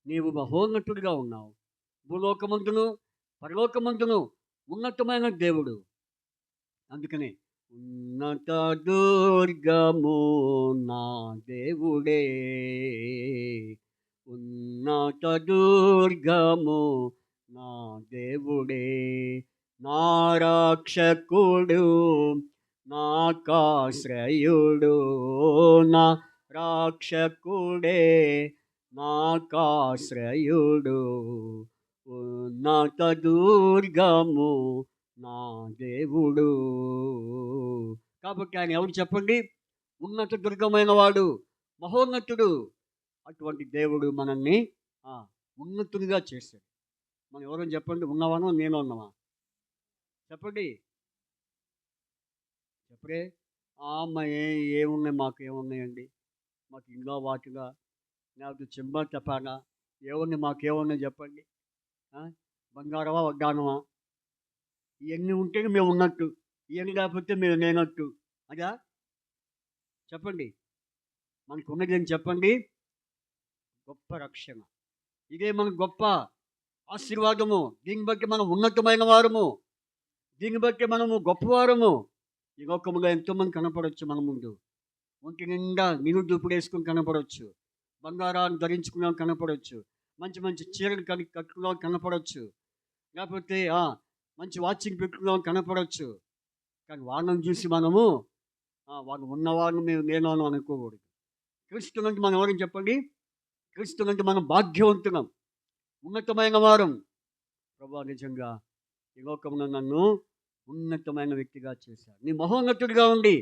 నీవు మహోన్నతుడిగా ఉన్నావు. భూలోకమందును పరలోకమందును ఉన్నతమైన దేవుడు. అందుకనే ఉన్నత దుర్గము నా దేవుడే, ఉన్నత దుర్గము నా దేవుడే, నా రక్షకుడు, నాకాశ్రయుడు, నా రక్షకుడే, నాకాశ్రయుడు, ఉన్నత దుర్గము నా దేవుడు. కాబట్టి ఆయన ఎవరు చెప్పండి? ఉన్నత దుర్గమైన వాడు, మహోన్నతుడు. అటువంటి దేవుడు మనల్ని ఉన్నతుడిగా చేశాడు. మనం ఎవరైనా చెప్పండి. ఉన్నవానో నేను ఉన్నవా? చెప్పండి. చెప్పడే. ఏమున్నాయి? మాకు ఏమున్నాయండి? మాకు ఇంట్లో వాటిగా లేకపోతే చెంబా తపానా ఏమున్నాయి? మాకేమున్నాయి చెప్పండి. బంగారమా వడ్డానమా? ఇవన్నీ ఉంటేనే మేము ఉన్నట్టు, ఇవన్నీ లేకపోతే మేము లేనట్టు. అదా? చెప్పండి. మనకు ఉన్నది ఏం చెప్పండి? గొప్ప రక్షణ. ఇదే మనకు గొప్ప ఆశీర్వాదము. దీన్ని బట్టి మనం ఉన్నతమైన వారము, దీన్ని బట్టి మనము గొప్పవారము. ఈ లోకములో ఎంతోమంది కనపడవచ్చు మన ముందు. ఒంటి నిండా నిరుడుపుడు వేసుకుని కనపడవచ్చు, బంగారాన్ని ధరించుకున్నాం కనపడవచ్చు, మంచి మంచి చీరలు కట్టుకున్నాం కనపడవచ్చు, లేకపోతే మంచి వాచింగ్ పెట్టుకున్నాం కనపడవచ్చు. కానీ వాళ్ళని చూసి మనము వాళ్ళు ఉన్నవాళ్ళని మేము నేను అనుకోకూడదు. క్రీస్తునంటే మనం ఎవరని చెప్పండి? క్రీస్తునంటే మనం భాగ్యవంతులం, ఉన్నతమైన వారం. ప్రభువా, నిజంగా ఈ లోకంలో నన్ను ఉన్నతమైన వ్యక్తిగా చేశారు. నీ మహోన్నతుడిగా ఉండి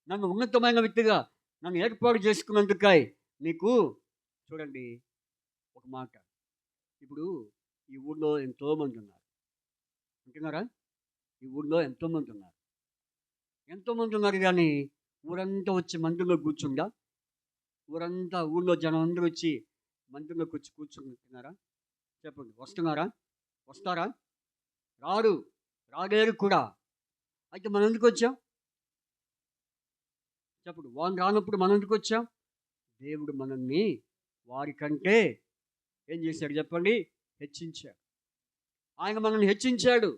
నన్ను ఉన్నతమైన వ్యక్తిగా నన్ను ఏర్పాటు చేసుకున్నందుకై నీకు. చూడండి ఒక మాట. ఇప్పుడు ఈ ఊళ్ళో ఎంతోమంది ఉన్నారు అంటున్నారా? ఈ ఊళ్ళో ఎంతోమంది ఉన్నారు కానీ ఊరంతా వచ్చి మందిలో కూర్చుందా? ఊళ్ళో జనం అందరూ వచ్చి మందిలోకి వచ్చి కూర్చుంటున్నారా? చెప్పండి, వస్తున్నారా? వస్తారా? రారు, రాలేరు కూడా. అయితే మనం ఎందుకు వచ్చాం? చెప్పండి, వాళ్ళు రానప్పుడు మనం ఎందుకు వచ్చాం? దేవుడు మనల్ని వారికంటే ఏం చేశాడు చెప్పండి? హెచ్చించాడు. ఆయన మనల్ని హెచ్చించాడు.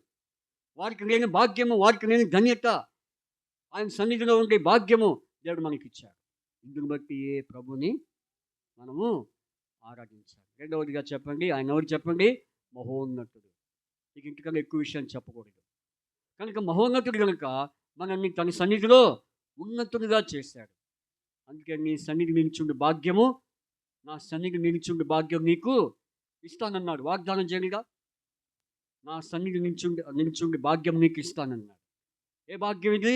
వారికి లేని భాగ్యము, వారికి లేని ధన్యత, ఆయన సన్నిధిలో ఉండే భాగ్యము దేవుడు మనకిచ్చాడు. ఇందుని బట్టి ప్రభుని మనము ఆరాధించాలి. రెండవదిగా చెప్పండి, ఆయన ఎవరు చెప్పండి? మహోన్నతుడు. ఇక ఇంటికన్నా ఎక్కువ విషయం చెప్పకూడదు. కనుక మహోన్నతుడు కనుక మనల్ని తన సన్నిధిలో ఉన్నతుడిగా చేశాడు. అందుకే నీ సన్నిధి నిలిచుండే భాగ్యము, నా సన్నిధి నిలిచుండే భాగ్యం నీకు ఇస్తానన్నాడు. వాగ్దానం చేయగా, నా సన్నిధి నిలిచుండే భాగ్యం నీకు ఇస్తానన్నాడు. ఏ భాగ్యం ఇది?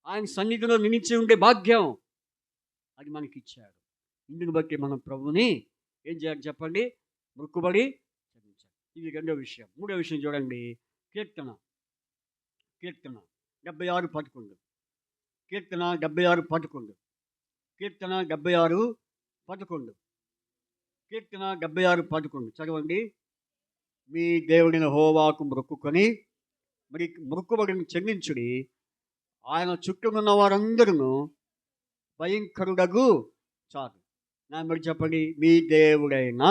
ఆయన సన్నిధిలో నిలిచి ఉండే భాగ్యం, అది మనకి ఇచ్చాడు. ఇందుని బట్టి మనం ప్రభుని ఏం చేయాలి చెప్పండి? మొక్కుబడి చెల్లించాలి. ఇది రెండో విషయం. మూడో విషయం చూడండి, కీర్తన 76:11. కీర్తన 76:11. కీర్తన 76:11. కీర్తన 76:11 చదవండి. మీ దేవుడిని యెహోవాకు మొక్కుకొని మరి మొక్కుబడిని చెల్లించుడి. ఆయన చుట్టూ ఉన్న వారందరూ భయంకరుడగు చాలు. నా మరి చెప్పండి, మీ దేవుడైన,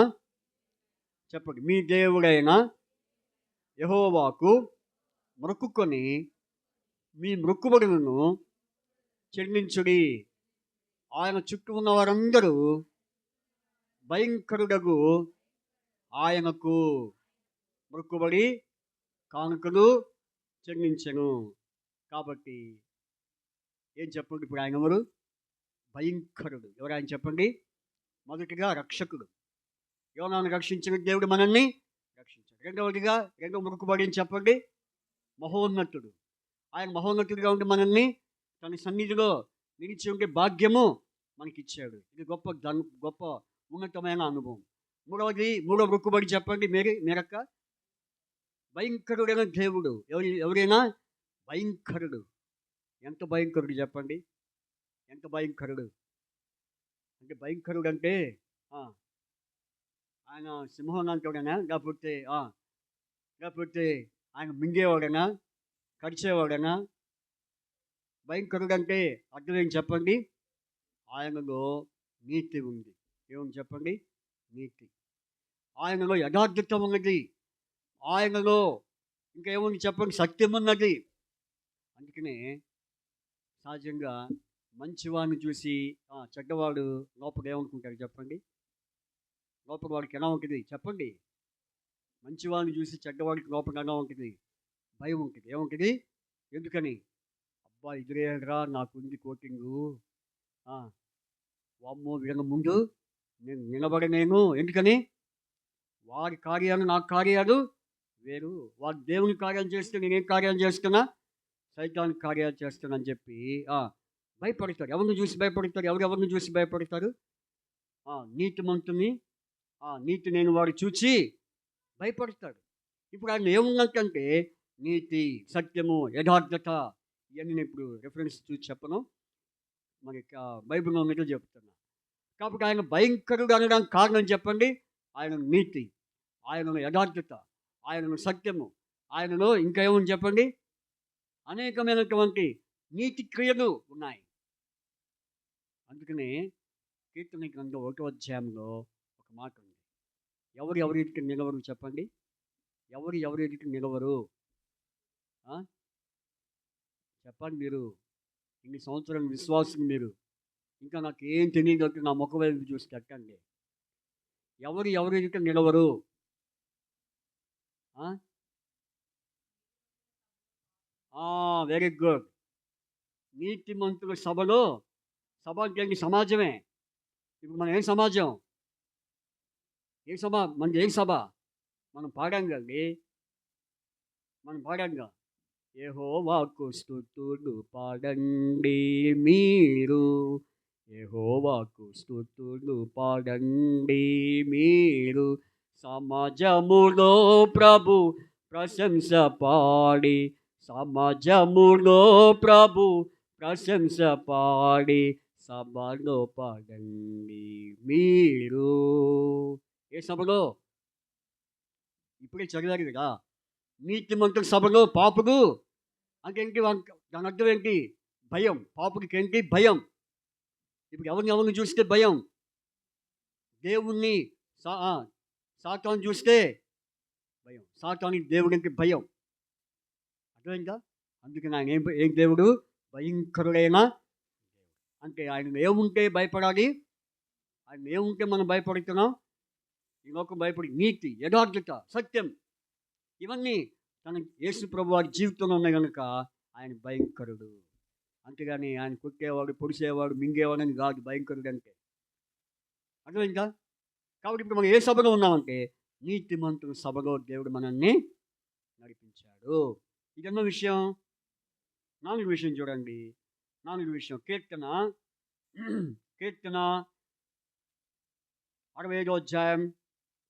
చెప్పండి, మీ దేవుడైన యెహోవాకు మొక్కుకొని మీ మొక్కుబడులను చెల్లించుడి. ఆయన చుట్టూ ఉన్న వారందరూ భయంకరుడగు ఆయనకు మొక్కుబడి కానుకలు చెల్లించెను. కాబట్టి ఏం చెప్పండి, ఇప్పుడు ఆయన ఎవరు? భయంకరుడు. ఎవరు ఆయన చెప్పండి? మొదటిగా రక్షకుడు. యోనాను రక్షించిన దేవుడు మనల్ని రక్షించాడు. రెండవదిగా రెండో మొక్కుబడి అని చెప్పండి, మహోన్నతుడు. ఆయన మహోన్నతుడిగా ఉండి మనల్ని తన సన్నిధిలో నిలిచి ఉండే భాగ్యము మనకిచ్చాడు. ఇది గొప్ప ఉన్నతమైన అనుభవం. మూడో మొక్కుబడి చెప్పండి, మీరక్క. భయంకరుడైన దేవుడు. ఎవరైనా భయంకరుడు. ఎంత భయంకరుడు చెప్పండి? ఎంత భయంకరుడు అంటే? భయంకరుడు అంటే ఆయన సింహం అంటాడనా, లేకపోతే ఆయన మింగేవాడనా, కరిచేవాడనా? భయంకరుడు అంటే అర్థం ఏం చెప్పండి? ఆయనలో నీతి ఉంది. ఏమని చెప్పండి? నీతి. ఆయనలో యథార్థత ఉన్నది. ఆయనలో ఇంకా ఏముంది చెప్పండి? సత్యం ఉన్నది. అందుకనే సహజంగా మంచివాడిని చూసి చెడ్డవాడు లోపల ఏమనుకుంటాడు చెప్పండి? లోపల వాడికి ఎలా ఉంటుంది చెప్పండి? మంచివాడిని చూసి చెడ్డవాడికి లోపల ఎలా ఉంటుంది? భయం ఉంటుంది. ఏముంటుంది? ఎందుకని? అబ్బా ఎదురేరా, నాకుంది కోటింగు, వామ్మో వీళ్ళ ముందు నేను నిలబడలేను. ఎందుకని? వారి కార్యాలు నా కార్యాలు వేరు. వాడు దేవుని కార్యం చేస్తే నేనేం కార్యాలు చేస్తున్నా? సైతాన్ కార్యాలు చేస్తానని చెప్పి భయపడతారు. ఎవరిని చూసి భయపడతారు? ఎవరెవరిని చూసి భయపడతారు? నీతిమంతుని, నీతి నేను వాడు చూచి భయపడతాడు. ఇప్పుడు ఆయన ఏముందంటే నీతి, సత్యము, యథార్థత, ఇవన్నీ నేను ఇప్పుడు రెఫరెన్స్ చూసి చెప్పను, మరి బైబిల్లో ఉన్నట్లు చెప్తున్నా. కాబట్టి ఆయన భయంకరుడు అనడానికి కారణం చెప్పండి? ఆయన నీతి, ఆయనలో యథార్థత, ఆయనలో సత్యము, ఆయనలో ఇంకా ఏమని చెప్పండి? అనేకమైనటువంటి నీతి క్రియలు ఉన్నాయి. అందుకనే కీర్తన గ్రంథం 1వ అధ్యాయంలో ఒక మాట ఉంది. ఎవరి ఎదుట నిలవరు చెప్పండి? ఎవరి ఎదుట నిలవరు? చెప్పండి. మీరు ఇన్ని సంవత్సరాల విశ్వాసం, మీరు ఇంకా నాకు ఏం తెలియదు, నా ముఖం వైపు చూసి కట్టండి. ఎవరి ఎదుట నిలవరు? Very good. నీతిమంతుల సభలో, సభ అంటే సమాజమే. ఇప్పుడు మనం ఏం సమాజం? ఏ సభ మనది? ఏం సభ? మనం పాడాం కదండి, యెహోవాకు స్తుతులు పాడండి మీరు, యెహోవాకు స్తుతులు పాడండి మీరు, సమాజములో ప్రభు ప్రశంస పాడి, సమాజములో ప్రభు ప్రశంస పాడి, సభలో పాడండి మీరు. ఏ సభలో? ఇప్పుడే చదివారు కదా, నీతిమంతుల సభలో పాపుడు అంటే ఏంటి? దాని అర్థం ఏంటి? భయం. పాపుడికి ఏంటి? భయం. ఇప్పుడు ఎవరిని చూస్తే భయం? దేవుణ్ణి సాతాను చూస్తే భయం. సాతానికి దేవుడికి భయం. అర్థమైందా? అందుకని ఆయన ఏం దేవుడు? భయంకరుడైన అంటే ఆయన ఏముంటే భయపడాలి? ఆయన ఏముంటే మనం భయపడుతున్నాం? ఈ లోకం భయపడి నీతి, యథార్థత, సత్యం ఇవన్నీ తన యేసు ప్రభు వారి జీవితంలో ఉన్నాయి కనుక ఆయన భయంకరుడు. అంతేగాని ఆయన కొట్టేవాడు, పొడిసేవాడు, మింగేవాడు అని కాదు భయంకరుడు అంటే. అర్థమైందా? కాబట్టి ఇప్పుడు మనం ఏ సభలో ఉన్నామంటే నీతిమంతుల సభలో దేవుడు మనల్ని నడిపించాడు. ఇదన్న విషయం. 4వ విషయం చూడండి. 4వ విషయం కీర్తన 65వ అధ్యాయం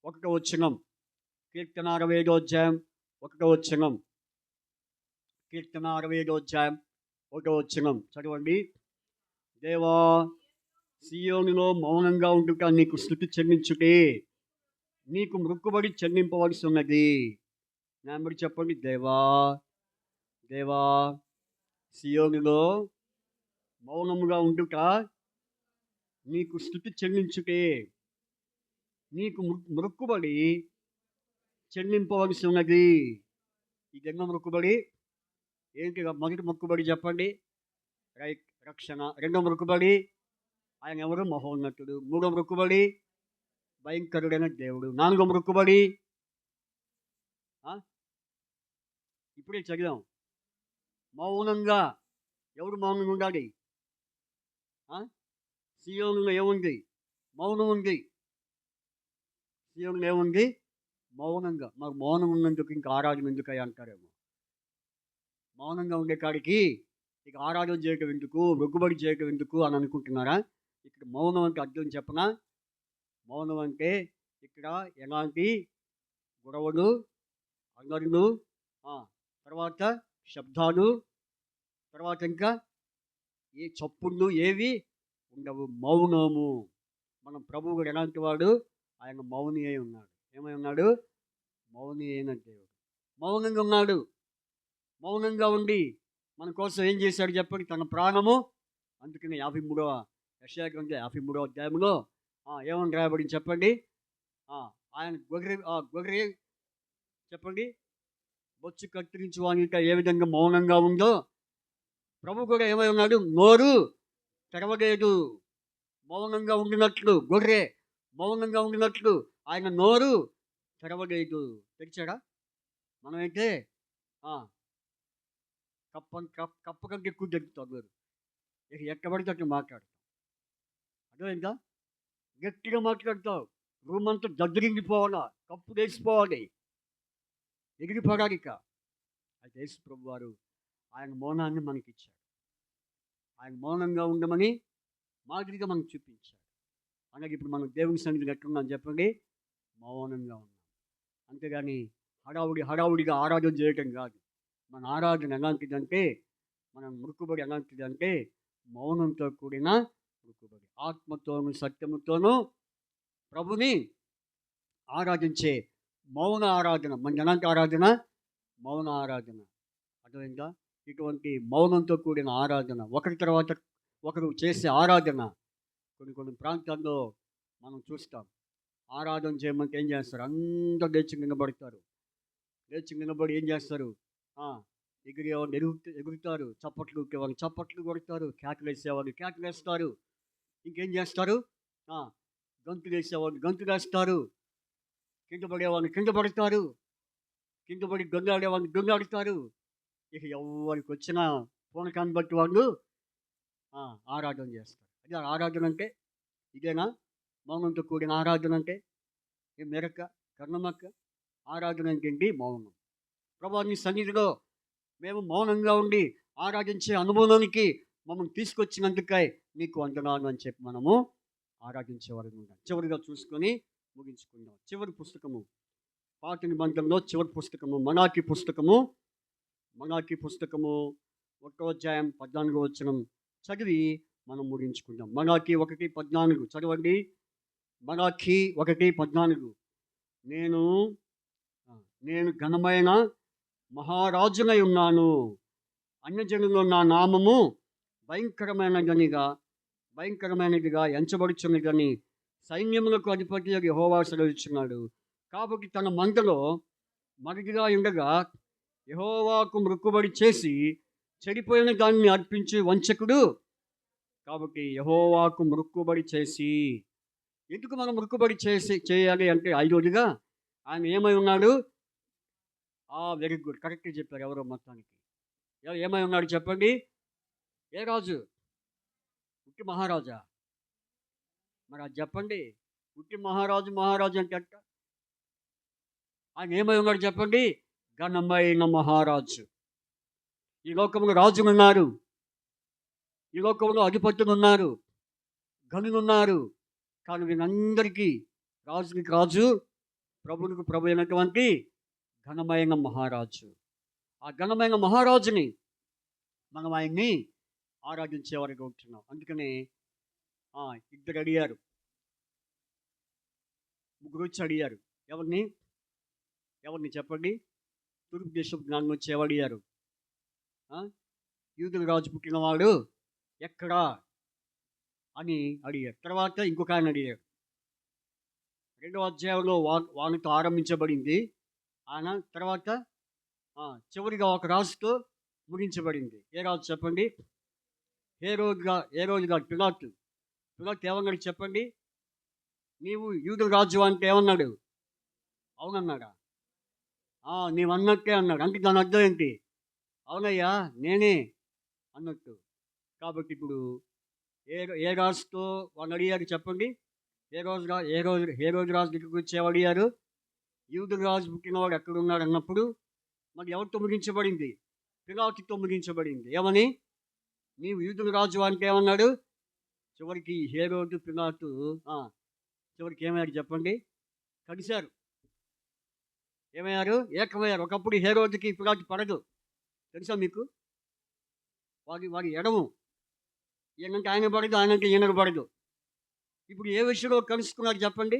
1వ వచనం. కీర్తన 65వ అధ్యాయం 1వ వచనం. కీర్తన 65వ అధ్యాయం 1వ వచనం చదవండి. దేవా, సియోనులో మౌనంగా ఉండుట నీకు స్తుతి చెల్లించుటే, నీకు మొక్కుబడి చెల్లింపవలసి ఉన్నది. నెంబర్ చెప్పండి. దేవా సియోనులో మౌనముగా ఉండుట నీకు స్తుతి చెల్లించుటే, నీకు మొక్కుబడి చెల్లింపవలసి ఉన్నది. ఇదెన్నో మొక్కుబడి ఏంటి? మొదటి మొక్కుబడి చెప్పండి, రక్షణ. రెండవ మొక్కుబడి ఆయన ఎవరు? మహోన్నతుడు. 3వ మొక్కుబడి భయంకరుడైన దేవుడు. 4వ మొక్కుబడి ఇప్పుడే చదివాం, మౌనంగా. ఎవరు మౌనంగా ఉండాలి? సియోనులో ఏముంది? మౌనం ఉంది. సియోనులో ఏముంది? మౌనంగా. మాకు మౌనం ఉన్నందుకు ఇంకా ఆరాధన ఎందుకు అంటారేమో. మౌనంగా ఉండే కాడికి ఇక ఆరాధన చేయటం ఎందుకు, మొక్కుబడి చేయటం ఎందుకు అని అనుకుంటున్నారా? ఇక్కడ మౌనం అంటే అర్థం చెప్పనా? మౌనం అంటే ఇక్కడ ఎలాంటి గొడవలు, అల్లర్లు, తర్వాత శబ్దాలు, తర్వాత ఇంకా ఏ చప్పుళ్ళు ఏవి ఉండవు. మౌనము. మన ప్రభువు కూడా ఎలాంటి వాడు? ఆయన మౌని అయి ఉన్నాడు. ఏమై ఉన్నాడు? మౌని అయిన దేవుడు. మౌనంగా ఉన్నాడు. మౌనంగా ఉండి మన కోసం ఏం చేశాడు చెప్పండి? తన ప్రాణము. అందుకని 53వ యెషయా గ్రంథం 53వ అధ్యాయంలో ఏమని రాయబడింది చెప్పండి? ఆయన గొర్రె చెప్పండి, బొచ్చు కత్తిరించి వానిక ఏ విధంగా మౌనంగా ఉందో ప్రభు కూడా ఏమై ఉన్నాడు? నోరు తెరవలేదు. మౌనంగా ఉండినట్లు గొర్రె మౌనంగా ఉండినట్లు ఆయన నోరు తెరవలేదు. తెరిచాడా? మనమైతే కప్ప కంటే ఎక్కువ దొరుకుతాం. ఇక ఎక్కబడితే అట్లా మాట్లాడతాం. అర్థమైందా? గట్టిగా మాట్లాడతావు. రూమ్ అంతా దగ్గరింగిపోవాలా, కప్పు వేసిపోవాలి, ఎగిరిపోవాలి. ఇక అయితే యేసు ప్రభు వారు ఆయన మౌనాన్ని మనకిచ్చాడు. ఆయన మౌనంగా ఉండమని మాదిరిగా మనకు చూపించాడు. అలాగే ఇప్పుడు మనం దేవుని సన్నిధిలో ఎట్లున్నాం చెప్పండి? మౌనంగా ఉన్నాం. అంతేగాని హడావుడిగా ఆరాధన చేయటం కాదు. మన ఆరాధన ఎలాంటిదంటే, మన మొక్కుబడి ఎలాంటిదంటే మౌనంతో కూడిన మొక్కుబడి. ఆత్మతోనూ సత్యముతోనూ ప్రభుని ఆరాధించే మౌన ఆరాధన. మన ఎలాంటి ఆరాధన? మౌన ఆరాధన. అర్థమైందా? ఇటువంటి మౌనంతో కూడిన ఆరాధన, ఒకరి తర్వాత ఒకరు చేసే ఆరాధన. కొన్ని ప్రాంతాల్లో మనం చూస్తాం, ఆరాధన చేయమంటే ఏం చేస్తారు? అందరూ లేచి నిలబడతారు. లేచి నిలబడి ఏం చేస్తారు? ఎగిరేవాళ్ళు ఎగురుతారు, చప్పట్లు ఊకేవాళ్ళు చప్పట్లు కొడతారు, కేకలు వేసేవాళ్ళు కేకలు వేస్తారు. ఇంకేం చేస్తారు? గంతులు వేసేవాళ్ళు గంతులు వేస్తారు, కింద పడేవాళ్ళు కింద పడతారు, కింద పడి దొంగాడేవాళ్ళు దొంగాడుతారు. ఇక ఎవరికి వచ్చిన పూనకాన్ని బట్టి వాళ్ళు ఆరాధన చేస్తారు. అదే ఆరాధన అంటే ఇదేనా? మౌనంతో కూడిన ఆరాధన అంటే ఏ మెరక కర్ణమక్క ఆరాధన ఏంటి? మౌనం. ప్రభువా, నీ సన్నిధిలో మేము మౌనంగా ఉండి ఆరాధించే అనుభవానికి మమ్మల్ని తీసుకొచ్చినందుకై నీకు వందనాలు అని చెప్పి మనము ఆరాధించేవారు ఉండాలి. చివరిగా చూసుకొని ముగించుకుందాం. చివరి పుస్తకము, పాత నిబంధనలో చివరి పుస్తకము మలాకీ పుస్తకము 1వ అధ్యాయం 14వ వచనం చదివి మనం ముగించుకుందాం. మలాకీ 1:14 చదవండి. మలాకీ 1:14. నేను నేను ఘనమైన మహారాజునై ఉన్నాను. అన్యజనుల్లో నా నామము భయంకరమైనదిగా ఎంచబడుచున్నదని సైన్యములకు అధిపతి యెహోవా సెలవిస్తున్నాడు. కాబట్టి తన మందలో మరిదిగా ఉండగా యెహోవాకు మొక్కుబడి చేసి చెడిపోయిన దాన్ని అర్పించి వంచకుడు. కాబట్టి యెహోవాకు మొక్కుబడి చేసి, ఎందుకు మనం మొక్కుబడి చేయాలి అంటే 5వదిగా ఆయన ఏమై ఉన్నాడు? వెరీ గుడ్, కరెక్ట్గా చెప్పారు ఎవరో మొత్తానికి. ఏమై ఉన్నాడు చెప్పండి? ఏ రాజు? ఉట్టి మహారాజా? మరి అది చెప్పండి. ఉట్టి మహారాజు అంటే అట్ట? ఆయన ఏమై ఉన్నాడు చెప్పండి? ఘనమైన మహారాజు. ఈ లోకంలో రాజులు ఉన్నారు, ఈ లోకంలో అధిపతులు ఉన్నారు, గనులు ఉన్నారు. కానీ వీళ్ళందరికీ రాజుకి రాజు, ప్రభువులకు ప్రభు అయినటువంటి ఘనమైన మహారాజు. ఆ ఘనమైన మహారాజుని మనం ఆయన్ని ఆరాధించేవారికి ఉంటున్నాం. అందుకని ఇద్దరు అడిగారు, ముగ్గురు వచ్చి అడిగారు. ఎవరిని చెప్పండి? తూర్పు దేశపు జ్ఞానం వచ్చి ఎవడిగారు? యూదుల రాజు పుట్టినవాడు ఎక్కడా అని అడిగారు. తర్వాత ఇంకొక ఆయన అడిగారు. 2వ అధ్యాయంలో వాళ్ళతో ఆరంభించబడింది. ఆయన తర్వాత చివరిగా ఒక రాజుతో ముగించబడింది. ఏ రాజు చెప్పండి? ఏ రోజుగా పిలాతు ఏమన్నాడు చెప్పండి? నీవు యూదుల రాజు అంటే ఏమన్నాడు? అవునన్నాడా? నీవు అన్నట్టే అన్నాడు. అంటే దాని అర్థం ఏంటి? అవునయ్యా నేనే అన్నట్టు. కాబట్టి ఇప్పుడు ఏ రాజుతో వాళ్ళు అడిగారు చెప్పండి? ఏ రోజు రాజు దగ్గరికి వచ్చి అడిగారు? యూదుల రాజు పుట్టినవాడు ఎక్కడున్నాడు అన్నప్పుడు మరి ఎవరితో ముగించబడింది? పిలాతుతో ముగించబడింది. ఏమని? నీవు యూదుల రాజు అంటే ఏమన్నాడు? చివరికి హేరోదు పిలాతు చివరికి ఏమయ్యారు చెప్పండి? కలిశారు. ఏమయ్యారు? ఏకమయ్యారు. ఒకప్పుడు హేరోదుకి పిలాతు పడదు, తెలుసా మీకు? వారి ఎడము. ఈయనంటే ఆయన పడదు, ఆయనంటే ఈయనకు పడదు. ఇప్పుడు ఏ విషయంలో కలుసుకున్నారు చెప్పండి?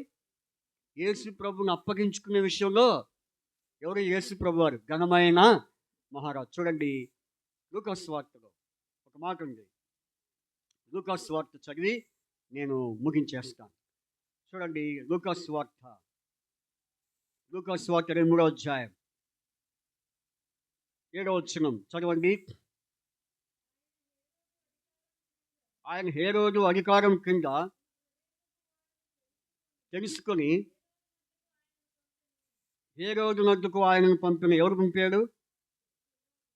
యేసు ప్రభుని అప్పగించుకునే విషయంలో. ఎవరు? యేసు ప్రభు వారు ఘనమైన మహారాజు. చూడండి, లూకాసు వార్తలో ఒక మాట ఉంది. లూకాసు వార్త చదివి నేను ముగించేస్తాను. చూడండి, లూకాసు వార్త 23వ అధ్యాయం 7వ వచనం చదవండి. ఆయన హేరోదు అధికారం కింద తెలుసుకొని హేరోదు నద్దుకు ఆయనను పంపిన. ఎవరు పంపాడు?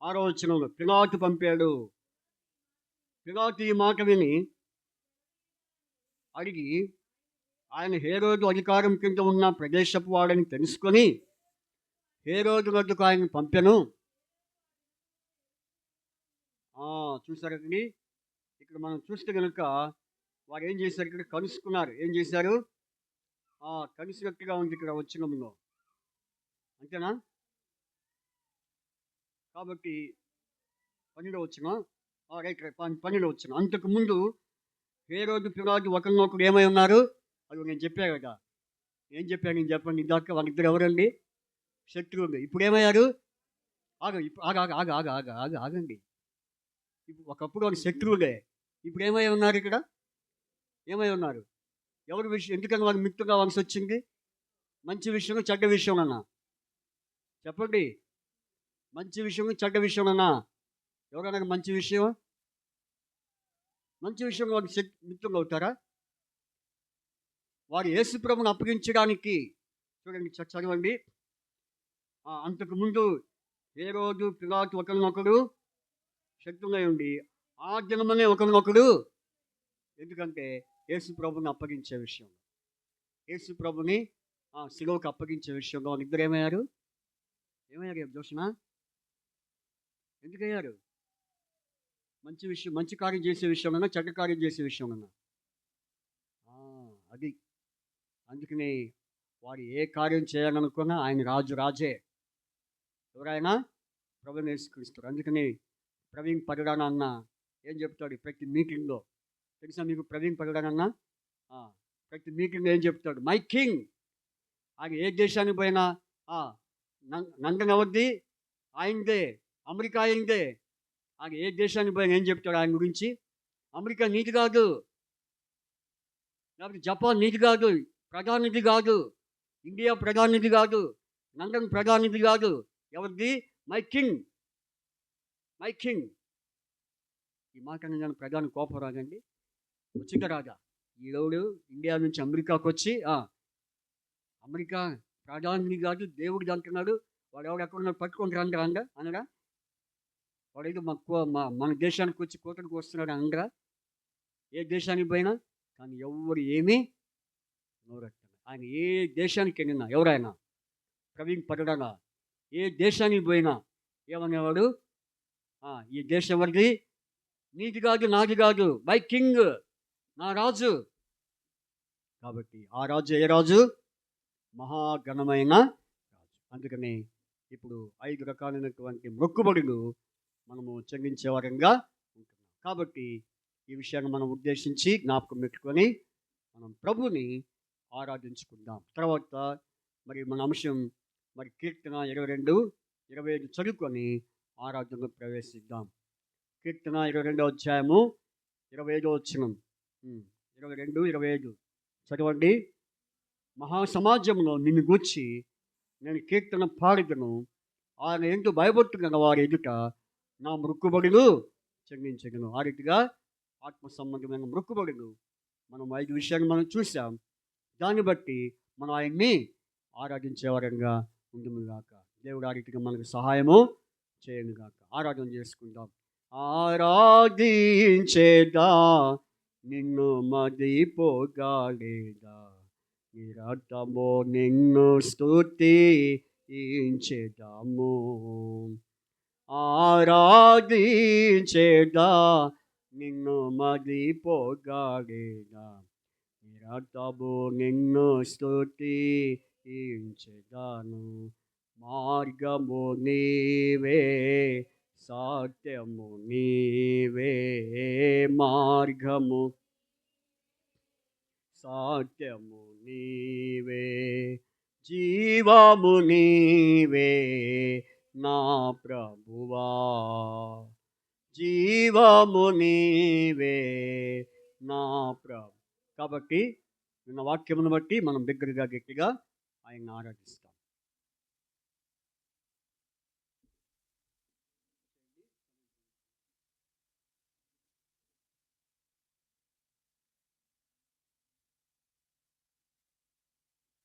6వ వచనంలో పిలాతు పంపాడు. పిలాతు ఈ మాట విని అడిగి ఆయన హేరోదు అధికారం కింద ఉన్న ప్రదేశపు వాడని తెలుసుకొని హేరోదు నద్దుకు ఆయన పంపెను. చూసారండి, ఇక్కడ మనం చూస్తే కనుక వారు ఏం చేశారు? ఇక్కడ కలుసుకున్నారు. ఏం చేశారు? కలిసినట్టుగా ఉంది ఇక్కడ వచనంలో. అంతేనా? కాబట్టి 12వ వచనం, రైట్ 12వ వచనం. అంతకుముందు హేరోదు పిలాతు ఒకరినొకరు ఏమై ఉన్నారు? అది నేను చెప్పాను కదా. ఏం చెప్పాను నేను చెప్పండి? ఇందాక వాళ్ళిద్దరు ఎవరండి? శత్రువులు. ఇప్పుడు ఏమయ్యారు? ఆగండి. ఒకప్పుడు వాళ్ళు శత్రువులే, ఇప్పుడు ఏమై ఉన్నారు? ఇక్కడ ఏమై ఉన్నారు? ఎవరి విషయం? ఎందుకని వాళ్ళు మిత్రుగా అవ్వాల్సి వచ్చింది? మంచి విషయం, చెడ్డ విషయం అన్నా చెప్పండి. మంచి విషయం, చెడ్డ విషయం అన్నా ఎవరన్నా మంచి విషయం వాళ్ళు మిత్రులు అవుతారా? వారు యేసు ప్రభువును అప్పగించడానికి. చూడండి, చదవండి. అంతకుముందు హేరోదు పిలాతు ఒకరినొకరు శత్రువులై ఉండి ఆ దినమనే ఒకరినొకరు, ఎందుకంటే యేసు ప్రభుని అప్పగించే విషయంలో, యేసు ప్రభుని శిలువకు అప్పగించే విషయంలో ఇద్దరు ఏమయ్యారు జోషణ? ఎందుకయ్యారు? మంచి విషయం, మంచి కార్యం చేసే విషయంలోనా, చెడ్డ కార్యం చేసే విషయంలోనా? అది. అందుకని వారు ఏ కార్యం చేయాలనుకున్నా ఆయన రాజే. ఎవరైనా? ప్రభువుని యేసుక్రీస్తు. అందుకని ప్రవీణ్ పగడాన అన్న ఏం చెప్తాడు ప్రతి మీటింగ్లో? తెలుసా మీకు ప్రవీణ్ పగడాన అన్న? ప్రతి మీటింగ్లో ఏం చెప్తాడు? My king. ఆయన ఏ దేశానికి పోయినా లండన్ ఎవరిది? ఆయనదే. అమెరికా ఆయనదే. ఆయన ఏ దేశానికి పోయినా ఏం చెప్తాడు ఆయన గురించి? అమెరికా నీది కాదు, లేకపోతే జపాన్ నీది కాదు, ప్రధానిది కాదు, ఇండియా ప్రధానిది కాదు, లండన్ ప్రధానిది కాదు. ఎవరిది? My king, my king. ఈ మాట అనగానే ప్రధాని కోపం రాదండి? వచ్చిందా రాదా? ఈరోడు ఇండియా నుంచి అమెరికాకు వచ్చి అమెరికా ప్రధాని కాదు దేవుడిది అంటున్నాడు. వాడు ఎవడు ఎక్కడున్నాడు పట్టుకొని రండి అండ అనగా? వాడేదో మన దేశానికి వచ్చి కూతురికి వస్తున్నాడు అనగా? ఏ దేశానికి పోయినా కానీ ఎవరు ఏమీ నోరెత్తడు. ఆయన ఏ దేశానికి వెళ్ళినా ఎవరైనా ప్రవీణ్ పడడగా ఏ దేశానికి పోయినా ఏమనేవాడు? ఈ దేశం ఎవరిది? నీది కాదు, నాది కాదు, మై కింగ్, నా రాజు. కాబట్టి ఆ రాజు ఏ రాజు? మహాఘనమైన రాజు. అందుకని ఇప్పుడు 5 రకాలైనటువంటి మొక్కుబడులు మనము చెల్లించే వారంగా ఉంటున్నాం. కాబట్టి ఈ విషయాన్ని మనం ఉద్దేశించి జ్ఞాపకం పెట్టుకొని మనం ప్రభుని ఆరాధించుకుందాం. తర్వాత మరి మన అంశం మరి కీర్తన 22-25 చదువుకొని ఆరాధనలో ప్రవేశిద్దాం. కీర్తన 22వ అధ్యాయము 25వ వచనం. 22-25 చదవండి. మహాసమాజంలో నిన్ను గూర్చి నేను కీర్తన పాడుదును, ఆయన ఎందు భయభక్తులు వారి ఎదుట నా మొక్కుబడులు చెల్లించగలను. ఆ రీతిగా ఆత్మ సంబంధమైన మొక్కుబడులు మనం 5 విషయాలు మనం చూసాం. దాన్ని బట్టి మనం ఆయన్ని ఆరాధించేవారంగా ఉండునుగాక. దేవుడు ఆ రీతిగా మనకు సహాయము చేయనుగాక. ఆరాధన చేసుకుందాం. ఆరాధించేదా నిన్ను మదిపోగాడేదా, నిరతము నిన్ను స్తుతించెదము. ఆరాధించేదా నిన్ను మదిపోగాడేదా, నిరతము నిన్ను స్తుతించెదను. మార్గము నీవే, సత్యము నీవే, మార్గము సత్యము నీవే, జీవము నీవే నా ప్రభువా, జీవము నీవే నా ప్రభు. కాబట్టి నిన్న వాక్యమును బట్టి మనం దగ్గరగా గట్టిగా ఆయన ఆరాధిస్తాం.